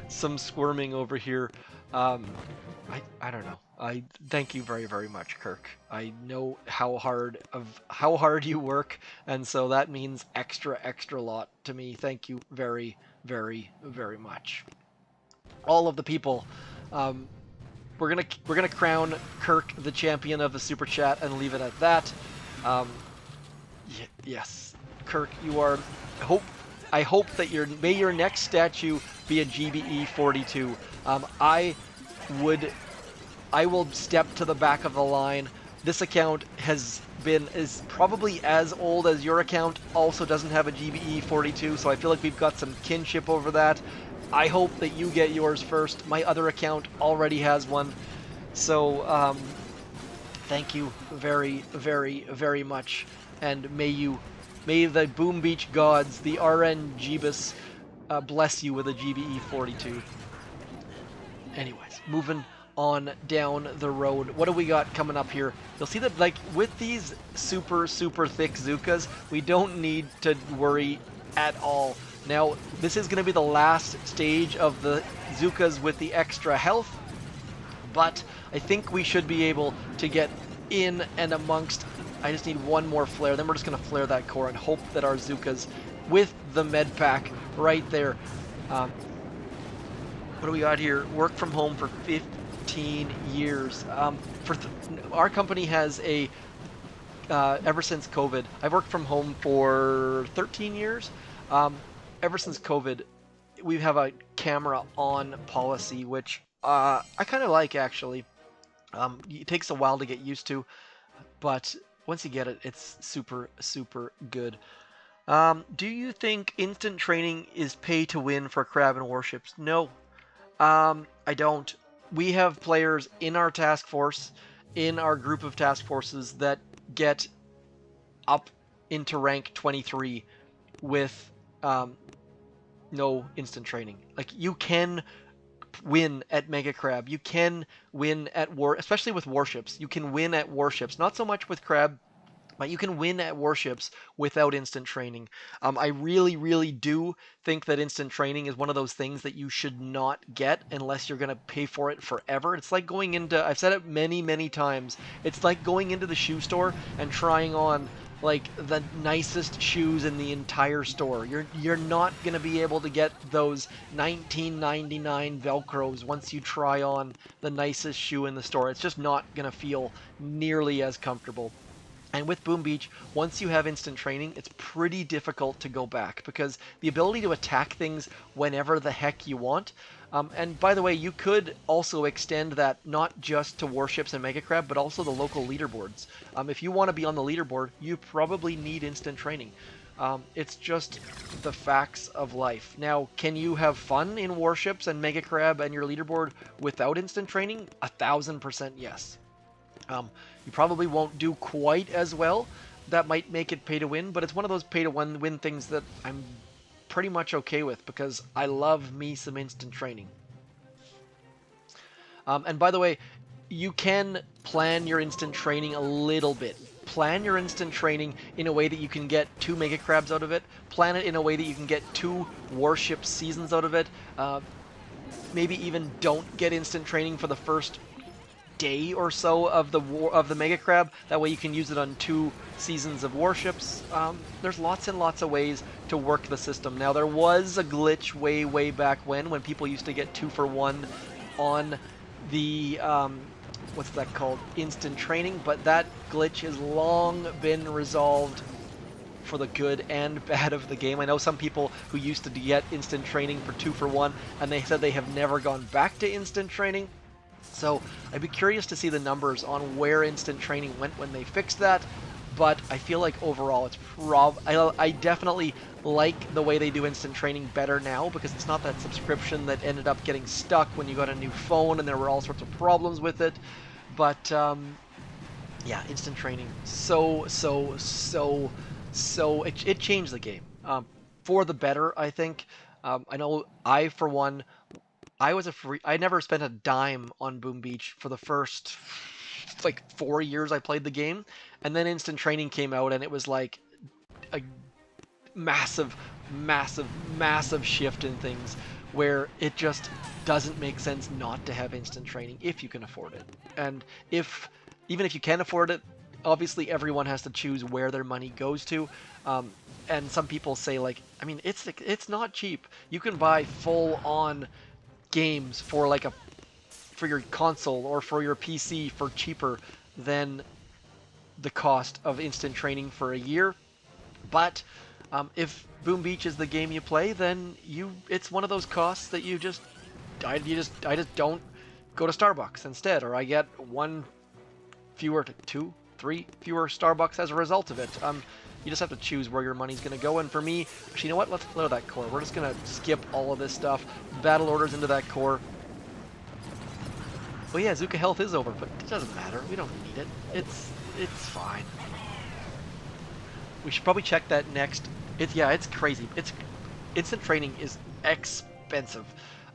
some squirming over here. I don't know. I thank you very much, Kirk. I know how hard you work, and so that means extra lot to me. Thank you very much. All of the people. Um, we're gonna crown Kirk the champion of the super chat and leave it at that. Um, yes, Kirk, you are. Hope I hope that may your next statue be a GBE 42. Would I will step to the back of the line. This account is probably as old as your account. Also doesn't have a GBE 42, so I feel like we've got some kinship over that. I hope that you get yours first. My other account already has one, so thank you very much, and may the Boom Beach gods, the RN Jeebus, bless you with a GBE 42. Anyways, moving on down the road. What do we got coming up here? You'll see that, like, with these super thick Zookas, we don't need to worry at all. Now, this is going to be the last stage of the Zookas with the extra health, but I think we should be able to get in and amongst. I just need one more flare, then we're just going to flare that core and hope that our Zookas with the med pack right there. What do we got here? Work from home for 15 years. Our company has ever since COVID, I've worked from home for 13 years. Ever since COVID, we have a camera on policy, which I kind of like, actually. It takes a while to get used to, but once you get it, it's super good. Do you think instant training is pay to win for Crabe and Warships? No. I don't. We have players in our task force, in our group of task forces, that get up into rank 23 with no instant training. Like, you can win at Mega Crab. You can win at especially with Warships. You can win at Warships. Not so much with Crab, but you can win at Warships without instant training. I really do think that instant training is one of those things that you should not get unless you're going to pay for it forever. It's like going into, I've said it many times, it's like going into the shoe store and trying on like the nicest shoes in the entire store. You're not going to be able to get those $19.99 Velcros once you try on the nicest shoe in the store. It's just not going to feel nearly as comfortable. And with Boom Beach, once you have instant training, it's pretty difficult to go back, because the ability to attack things whenever the heck you want. And by the way, you could also extend that not just to Warships and Mega Crab, but also the local leaderboards. If you want to be on the leaderboard, you probably need instant training. It's just the facts of life. Now, can you have fun in Warships and Mega Crab and your leaderboard without instant training? 1000% yes. You probably won't do quite as well. That might make it pay to win, but it's one of those pay to win things that I'm pretty much okay with, because I love me some instant training. And by the way, you can plan your instant training a little bit. Plan your instant training in a way that you can get 2 Mega Crabs out of it. Plan it in a way that you can get 2 Warship seasons out of it. Maybe even don't get instant training for the first day or so of the Mega Crab. That way you can use it on 2 seasons of Warships. There's lots and lots of ways to work the system. Now, there was a glitch way back when people used to get 2 for 1 on the what's that called, instant training, but that glitch has long been resolved for the good and bad of the game. I know some people who used to get instant training for 2 for 1, and they said they have never gone back to instant training. So I'd be curious to see the numbers on where instant training went when they fixed that, but I feel like overall it's I definitely like the way they do instant training better now, because it's not that subscription that ended up getting stuck when you got a new phone and there were all sorts of problems with it. But yeah, instant training, it changed the game for the better, I think. I know for one, I never spent a dime on Boom Beach for the first like 4 years I played the game, And then instant training came out, and it was like a massive, massive, massive shift in things where it just doesn't make sense not to have instant training if you can afford it. And even if you can afford it, obviously everyone has to choose where their money goes to. And some people say, like, I mean, it's not cheap. You can buy full-on games for for your console or for your PC for cheaper than the cost of instant training for a year. But if Boom Beach is the game you play, then it's one of those costs that I just don't go to Starbucks instead, or I get two, three fewer Starbucks as a result of it. You just have to choose where your money's going to go. And for me, actually, you know what? Let's clear that core. We're just going to skip all of this stuff. Battle orders into that core. Well, yeah, Zooka health is over, but it doesn't matter. We don't need it. It's fine. We should probably check that next. It's crazy. Instant training is expensive.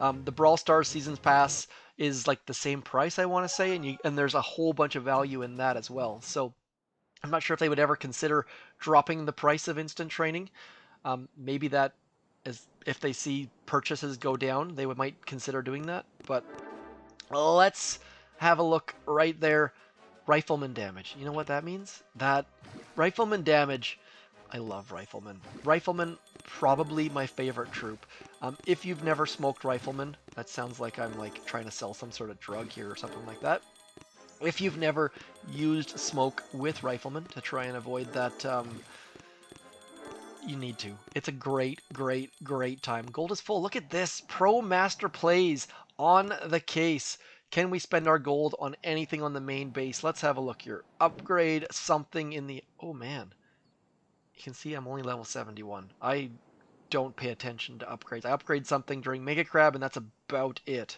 The Brawl Stars Seasons Pass is like the same price, I want to say, and there's a whole bunch of value in that as well. So I'm not sure if they would ever consider dropping the price of instant training. Maybe that is, if they see purchases go down, they might consider doing that. But let's have a look right there. Rifleman damage. You know what that means? That rifleman damage. I love riflemen. Riflemen, probably my favorite troop. If you've never smoked riflemen, that sounds like I'm like trying to sell some sort of drug here or something like that. If you've never used smoke with riflemen to try and avoid that, you need to. It's a great, great, great time. Gold is full. Look at this. Pro Master Plays on the case. Can we spend our gold on anything on the main base? Let's have a look here. Upgrade something in the... Oh, man. You can see I'm only level 71. I don't pay attention to upgrades. I upgrade something during Mega Crab, and that's about it.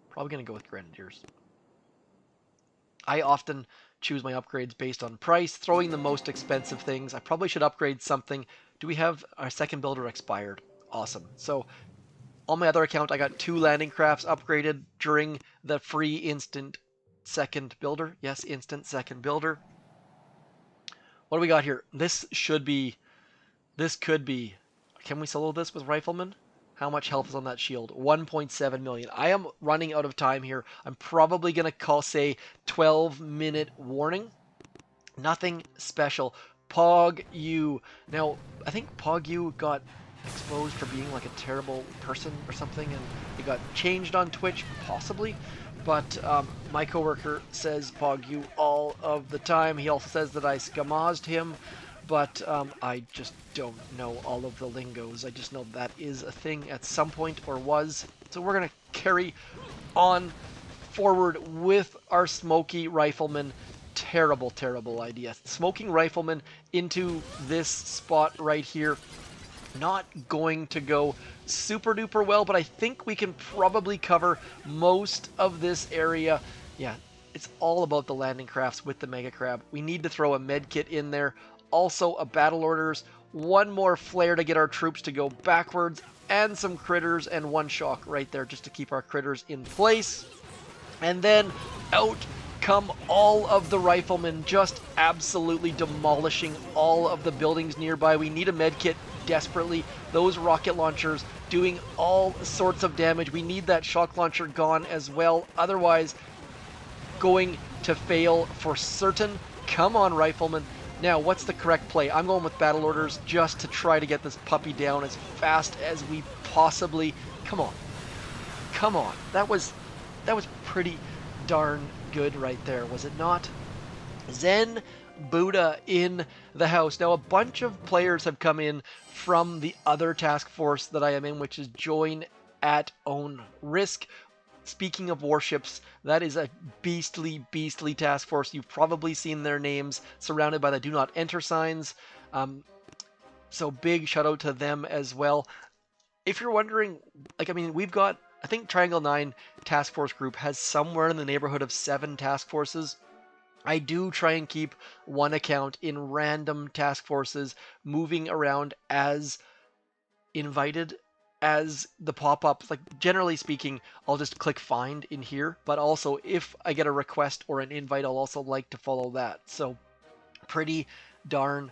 Probably going to go with Grenadiers. I often choose my upgrades based on price, throwing the most expensive things. I probably should upgrade something. Do we have our second builder expired? Awesome. So on my other account, I got 2 landing crafts upgraded during the free instant second builder. Yes, instant second builder. What do we got here? This could be... Can we solo this with Rifleman? How much health is on that shield? 1.7 million. I am running out of time here. I'm probably going to say 12-minute warning. Nothing special. Pog U. Now, I think Pog U got exposed for being like a terrible person or something, and he got changed on Twitch, possibly. But my coworker says Pog U all of the time. He also says that I scamazed him, but I just don't know all of the lingos. I just know that is a thing at some point, or was. So we're going to carry on forward with our Smoky Rifleman. Terrible, terrible idea. Smoking Rifleman into this spot right here. Not going to go super duper well, but I think we can probably cover most of this area. Yeah, it's all about the landing crafts with the Mega Crab. We need to throw a med kit in there. Also a battle orders, 1 more flare to get our troops to go backwards, and some critters and 1 shock right there just to keep our critters in place. And then out come all of the riflemen, just absolutely demolishing all of the buildings nearby. We need a med kit desperately. Those rocket launchers doing all sorts of damage. We need that shock launcher gone as well. Otherwise, going to fail for certain. Come on, riflemen. Now, what's the correct play? I'm going with battle orders just to try to get this puppy down as fast as we possibly... Come on. Come on. That was pretty darn good right there, was it not? Zen Buddha in the house. Now, a bunch of players have come in from the other task force that I am in, which is Join at Own Risk. Speaking of warships, that is a beastly, beastly task force. You've probably seen their names surrounded by the Do Not Enter signs. So big shout out to them as well. If you're wondering, like, I mean, we've got, I think Triangle 9 Task Force Group has somewhere in the neighborhood of 7 task forces. I do try and keep one account in random task forces moving around as invited as the pop-ups, like generally speaking, I'll just click find in here, but also if I get a request or an invite, I'll also like to follow that. So pretty darn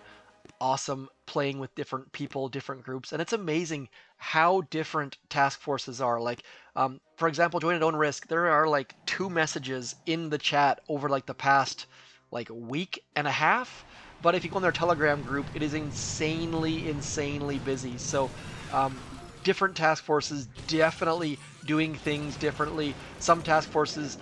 awesome playing with different people, different groups, and it's amazing how different task forces are. Like, for example, join at own risk. There are like 2 messages in the chat over like the past like week and a half. But if you go in their Telegram group, it is insanely busy. So, different task forces definitely doing things differently. Some task forces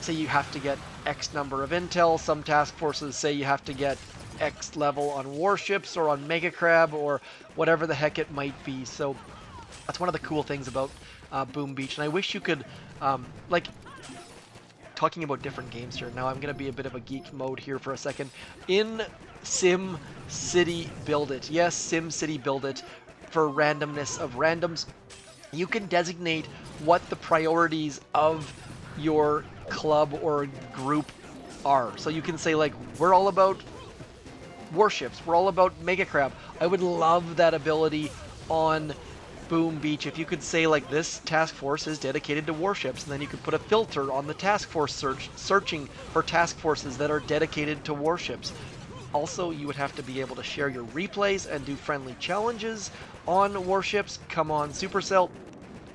say you have to get X number of intel. Some task forces say you have to get X level on warships or on Mega Crab or whatever the heck it might be. So that's one of the cool things about Boom Beach. And I wish you could, like, talking about different games here. Now I'm going to be a bit of a geek mode here for a second. In SimCity BuildIt, yes, SimCity BuildIt, for randomness of randoms, you can designate what the priorities of your club or group are. So you can say, like, we're all about warships, we're all about Mega Crab. I would love that ability on Boom Beach if you could say, like, this task force is dedicated to warships, and then you could put a filter on the task force searching for task forces that are dedicated to warships. Also, you would have to be able to share your replays and do friendly challenges on warships. Come on, Supercell.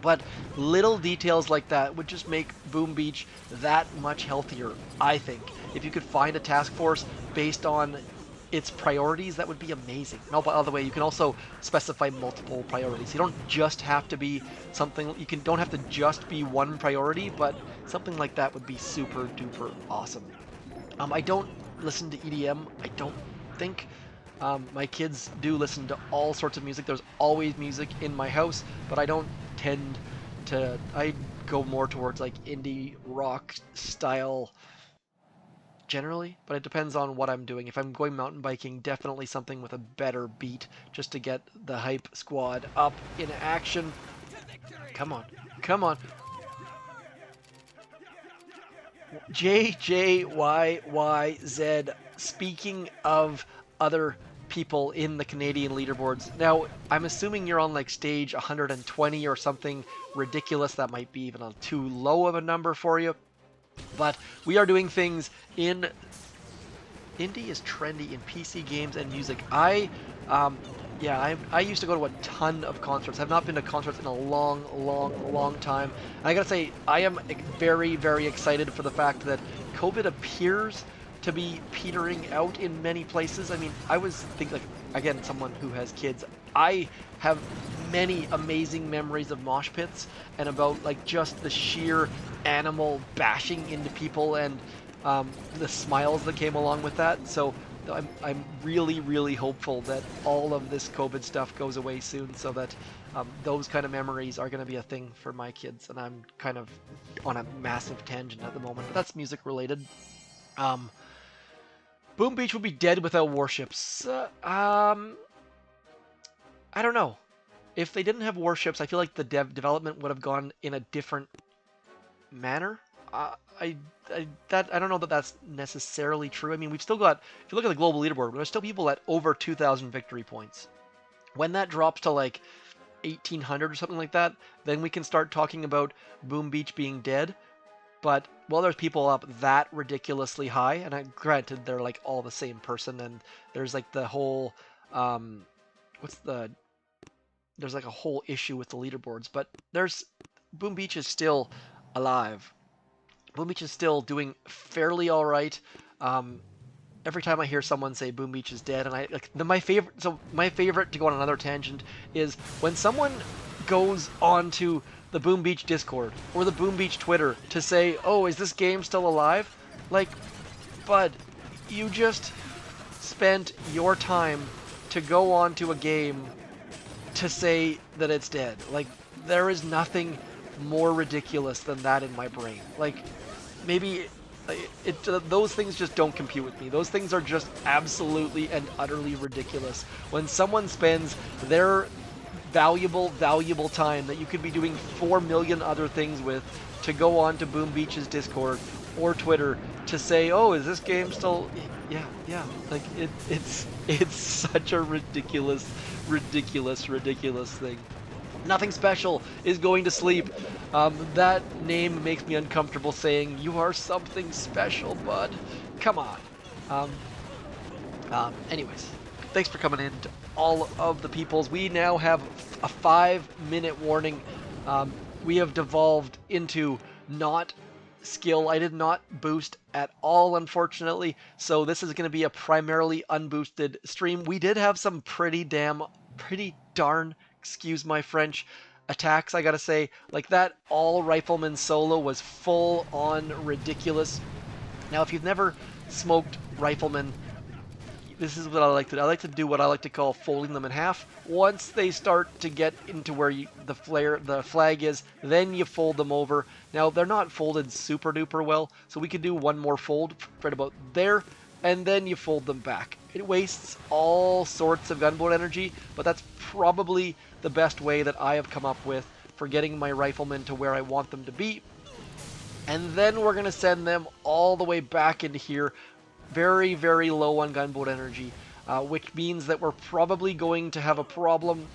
But little details like that would just make Boom Beach that much healthier, I think. If you could find a task force based on its priorities, that would be amazing. No, by the way, you can also specify multiple priorities. You don't just have to be something, don't have to just be one priority, but something like that would be super duper awesome. I don't listen to EDM, I don't think. My kids do listen to all sorts of music. There's always music in my house, but I don't tend to, I go more towards like indie rock style generally, but it depends on what I'm doing. If I'm going mountain biking, definitely something with a better beat just to get the hype squad up in action. Come on, come on. JJYYZ, speaking of other people in the Canadian leaderboards. Now, I'm assuming you're on like stage 120 or something ridiculous. That might be even on too low of a number for you. But we are doing things in... Indie is trendy in PC games and music. I used to go to a ton of concerts. I've not been to concerts in a long time. And I gotta say, I am very, very excited for the fact that COVID appears to be petering out in many places. I mean, I was thinking, like, again, someone who has kids, I have many amazing memories of mosh pits and about like just the sheer animal bashing into people and the smiles that came along with that. So I'm really hopeful that all of this COVID stuff goes away soon, so that those kind of memories are going to be a thing for my kids. And I'm kind of on a massive tangent at the moment, but that's music related. Boom Beach would be dead without warships. I don't know. If they didn't have warships, I feel like the development would have gone in a different manner. I don't know that that's necessarily true. I mean, we've still got, if you look at the global leaderboard, there's still people at over 2,000 victory points. When that drops to like 1,800 or something like that, then we can start talking about Boom Beach being dead. But, well, there's people up that ridiculously high, and granted, they're like all the same person, and there's like the whole, there's like a whole issue with the leaderboards, but Boom Beach is still alive. Boom Beach is still doing fairly all right. Every time I hear someone say Boom Beach is dead, and my favorite to go on another tangent is when someone goes onto the Boom Beach Discord or the Boom Beach Twitter to say, oh, is this game still alive? Like, bud, you just spent your time to go onto a game to say that it's dead. Like, there is nothing more ridiculous than that in my brain. Like, maybe those things just don't compute with me. Those things are just absolutely and utterly ridiculous. When someone spends their valuable time that you could be doing 4 million other things with to go on to Boom Beach's Discord or Twitter to say, oh, is this game still... Yeah. Like, it's such a ridiculous thing. Nothing special is going to sleep. That name makes me uncomfortable saying, you are something special, bud. Come on. Um, anyways, thanks for coming in to all of the peoples. We now have a 5-minute warning. We have devolved into not skill. I did not boost at all, unfortunately, so this is going to be a primarily unboosted stream. We did have some pretty darn, excuse my French, attacks, I gotta say. Like that all rifleman solo was full on ridiculous. Now, if you've never smoked riflemen, this is what I like to do. I like to do what I like to call folding them in half. Once they start to get into where the flag is, then you fold them over. Now, they're not folded super duper well, so we could do one more fold right about there, and then you fold them back. It wastes all sorts of gunboat energy, but that's probably the best way that I have come up with for getting my riflemen to where I want them to be. And then we're going to send them all the way back into here, very, very low on gunboat energy, which means that we're probably going to have a problem,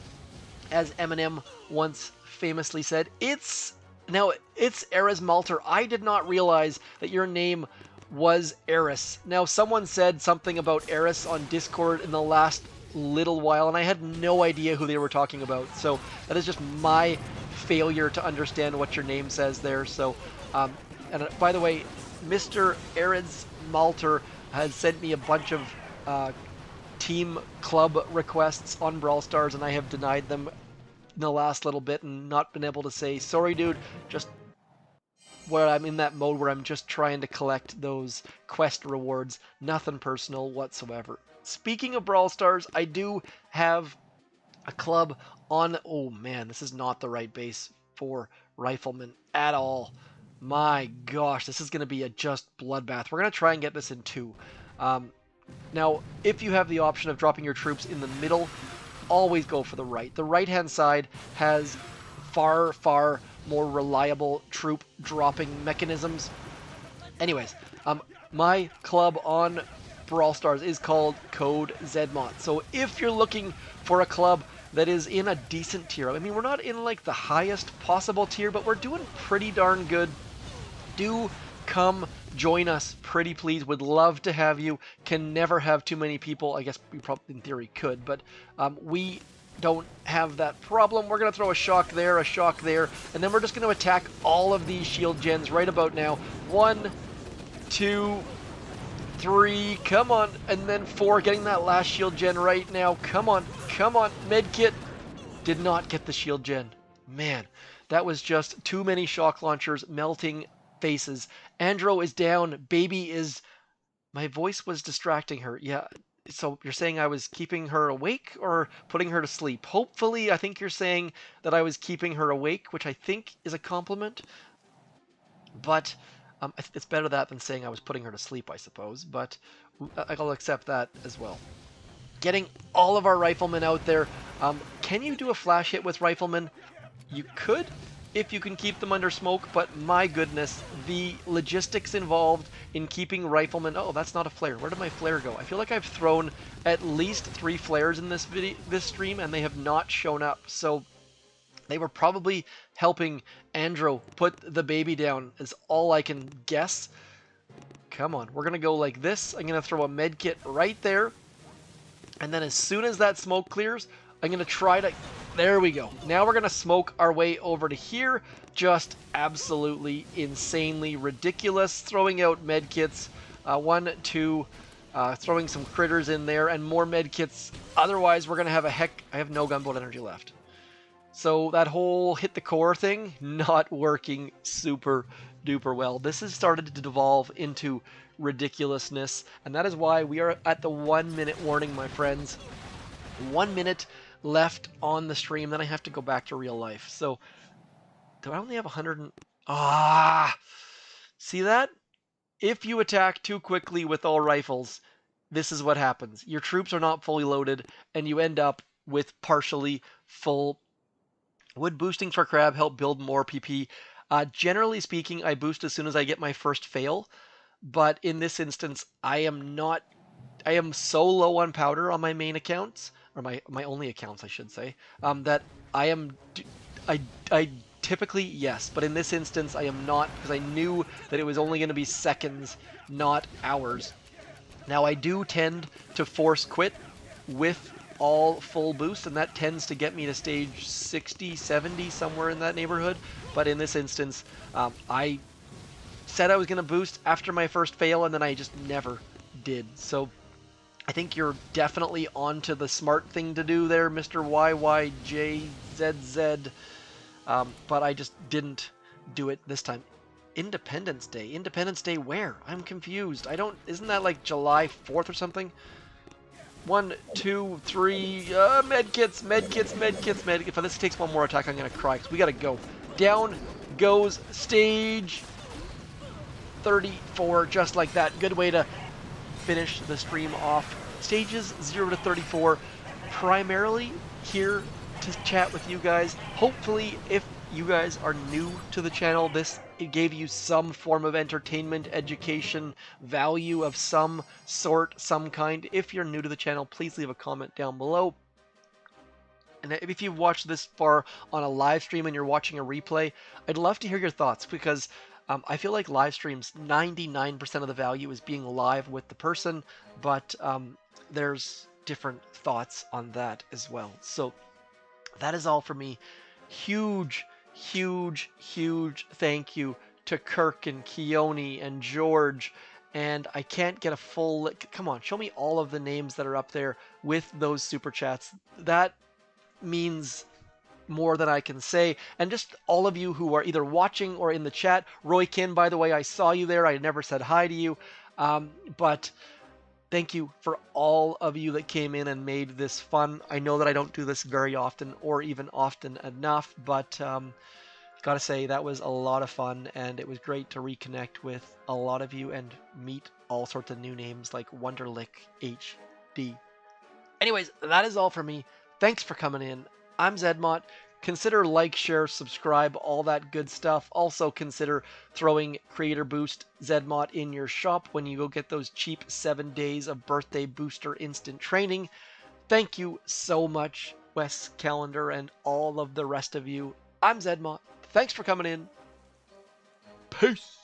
as Eminem once famously said. It's Eris Malter. I did not realize that your name was Eris. Now, someone said something about Eris on Discord in the last little while, and I had no idea who they were talking about. So that is just my failure to understand what your name says there. So, and by the way, Mr. Eris Malter has sent me a bunch of team club requests on Brawl Stars, and I have denied them in the last little bit and not been able to say, sorry dude, just where I'm in that mode where I'm just trying to collect those quest rewards, nothing personal whatsoever. Speaking of Brawl Stars, I do have a club on, oh man, this is not the right base for riflemen at all. My gosh, this is going to be a just bloodbath. We're going to try and get this in 2. Now, if you have the option of dropping your troops in the middle, always go for the right. The right-hand side has far, far more reliable troop dropping mechanisms. Anyways, my club on Brawl Stars is called Code zmoT's. So if you're looking for a club that is in a decent tier, I mean, we're not in like the highest possible tier, but we're doing pretty darn good. Do come join us, pretty please. Would love to have you. Can never have too many people. I guess we probably in theory could, but we don't have that problem. We're going to throw a shock there, and then we're just going to attack all of these shield gens right about now. 1, 2, 3, come on, and then 4, getting that last shield gen right now. Come on, medkit. Did not get the shield gen. Man, that was just too many shock launchers melting faces. Andro is down. Baby is... My voice was distracting her. Yeah, so you're saying I was keeping her awake or putting her to sleep? Hopefully, I think you're saying that I was keeping her awake, which I think is a compliment. But it's better that than saying I was putting her to sleep, I suppose. But I'll accept that as well. Getting all of our riflemen out there. Can you do a flash hit with riflemen? You could, if you can keep them under smoke, but my goodness, the logistics involved in keeping riflemen... Oh, that's not a flare. Where did my flare go? I feel like I've thrown at least 3 flares in this stream, and they have not shown up. So they were probably helping Andro put the baby down, is all I can guess. Come on, we're going to go like this. I'm going to throw a med kit right there. And then as soon as that smoke clears, I'm going to try to... There we go. Now we're going to smoke our way over to here. Just absolutely insanely ridiculous. Throwing out medkits. 1, 2, throwing some critters in there and more medkits. Otherwise, we're going to have I have no gunboat energy left. So that whole hit the core thing, not working super duper well. This has started to devolve into ridiculousness. And that is why we are at the 1 minute warning, my friends. 1 minute left on the stream, then I have to go back to real life. So, do I only have 100 and... See that? If you attack too quickly with all rifles, this is what happens. Your troops are not fully loaded, and you end up with partially full... Would boosting for Crabe help build more PP? Generally speaking, I boost as soon as I get my first fail, but in this instance, I am so low on powder on my main accounts or my only accounts, I should say, that I am, I typically, yes, but in this instance, I am not, because I knew that it was only going to be seconds, not hours. Now, I do tend to force quit with all full boost, and that tends to get me to stage 60, 70, somewhere in that neighborhood. But in this instance, I said I was going to boost after my first fail, and then I just never did. So I think you're definitely onto the smart thing to do there, Mr. YYJZZ. But I just didn't do it this time. Independence Day. Independence Day where? I'm confused. I don't... Isn't that like July 4th or something? 1, 2, 3... medkits. If this takes one more attack, I'm going to cry, because we got to go. Down goes stage 34, just like that. Good way to finish the stream off. Stages 0 to 34, primarily here to chat with you guys. Hopefully, if you guys are new to the channel, it gave you some form of entertainment, education, value of some sort, some kind. If you're new to the channel, please leave a comment down below. And if you've watched this far on a live stream and you're watching a replay, I'd love to hear your thoughts, because I feel like live streams, 99% of the value is being live with the person, but there's different thoughts on that as well. So that is all for me. Huge thank you to Kirk and Keone and George. And I can't get a full... Come on, show me all of the names that are up there with those super chats. That means more than I can say. And just all of you who are either watching or in the chat. Roykin, by the way, I saw you there. I never said hi to you. But thank you for all of you that came in and made this fun. I know that I don't do this very often, or even often enough, but gotta say, that was a lot of fun, and it was great to reconnect with a lot of you and meet all sorts of new names like Wonderlick HD. Anyways, that is all for me. Thanks for coming in. I'm zmoT. Consider like, share, subscribe, all that good stuff. Also consider throwing Creator Boost zmoT in your shop when you go get those cheap 7 days of birthday booster instant training. Thank you so much, Wes Calendar, and all of the rest of you. I'm zmoT. Thanks for coming in. Peace.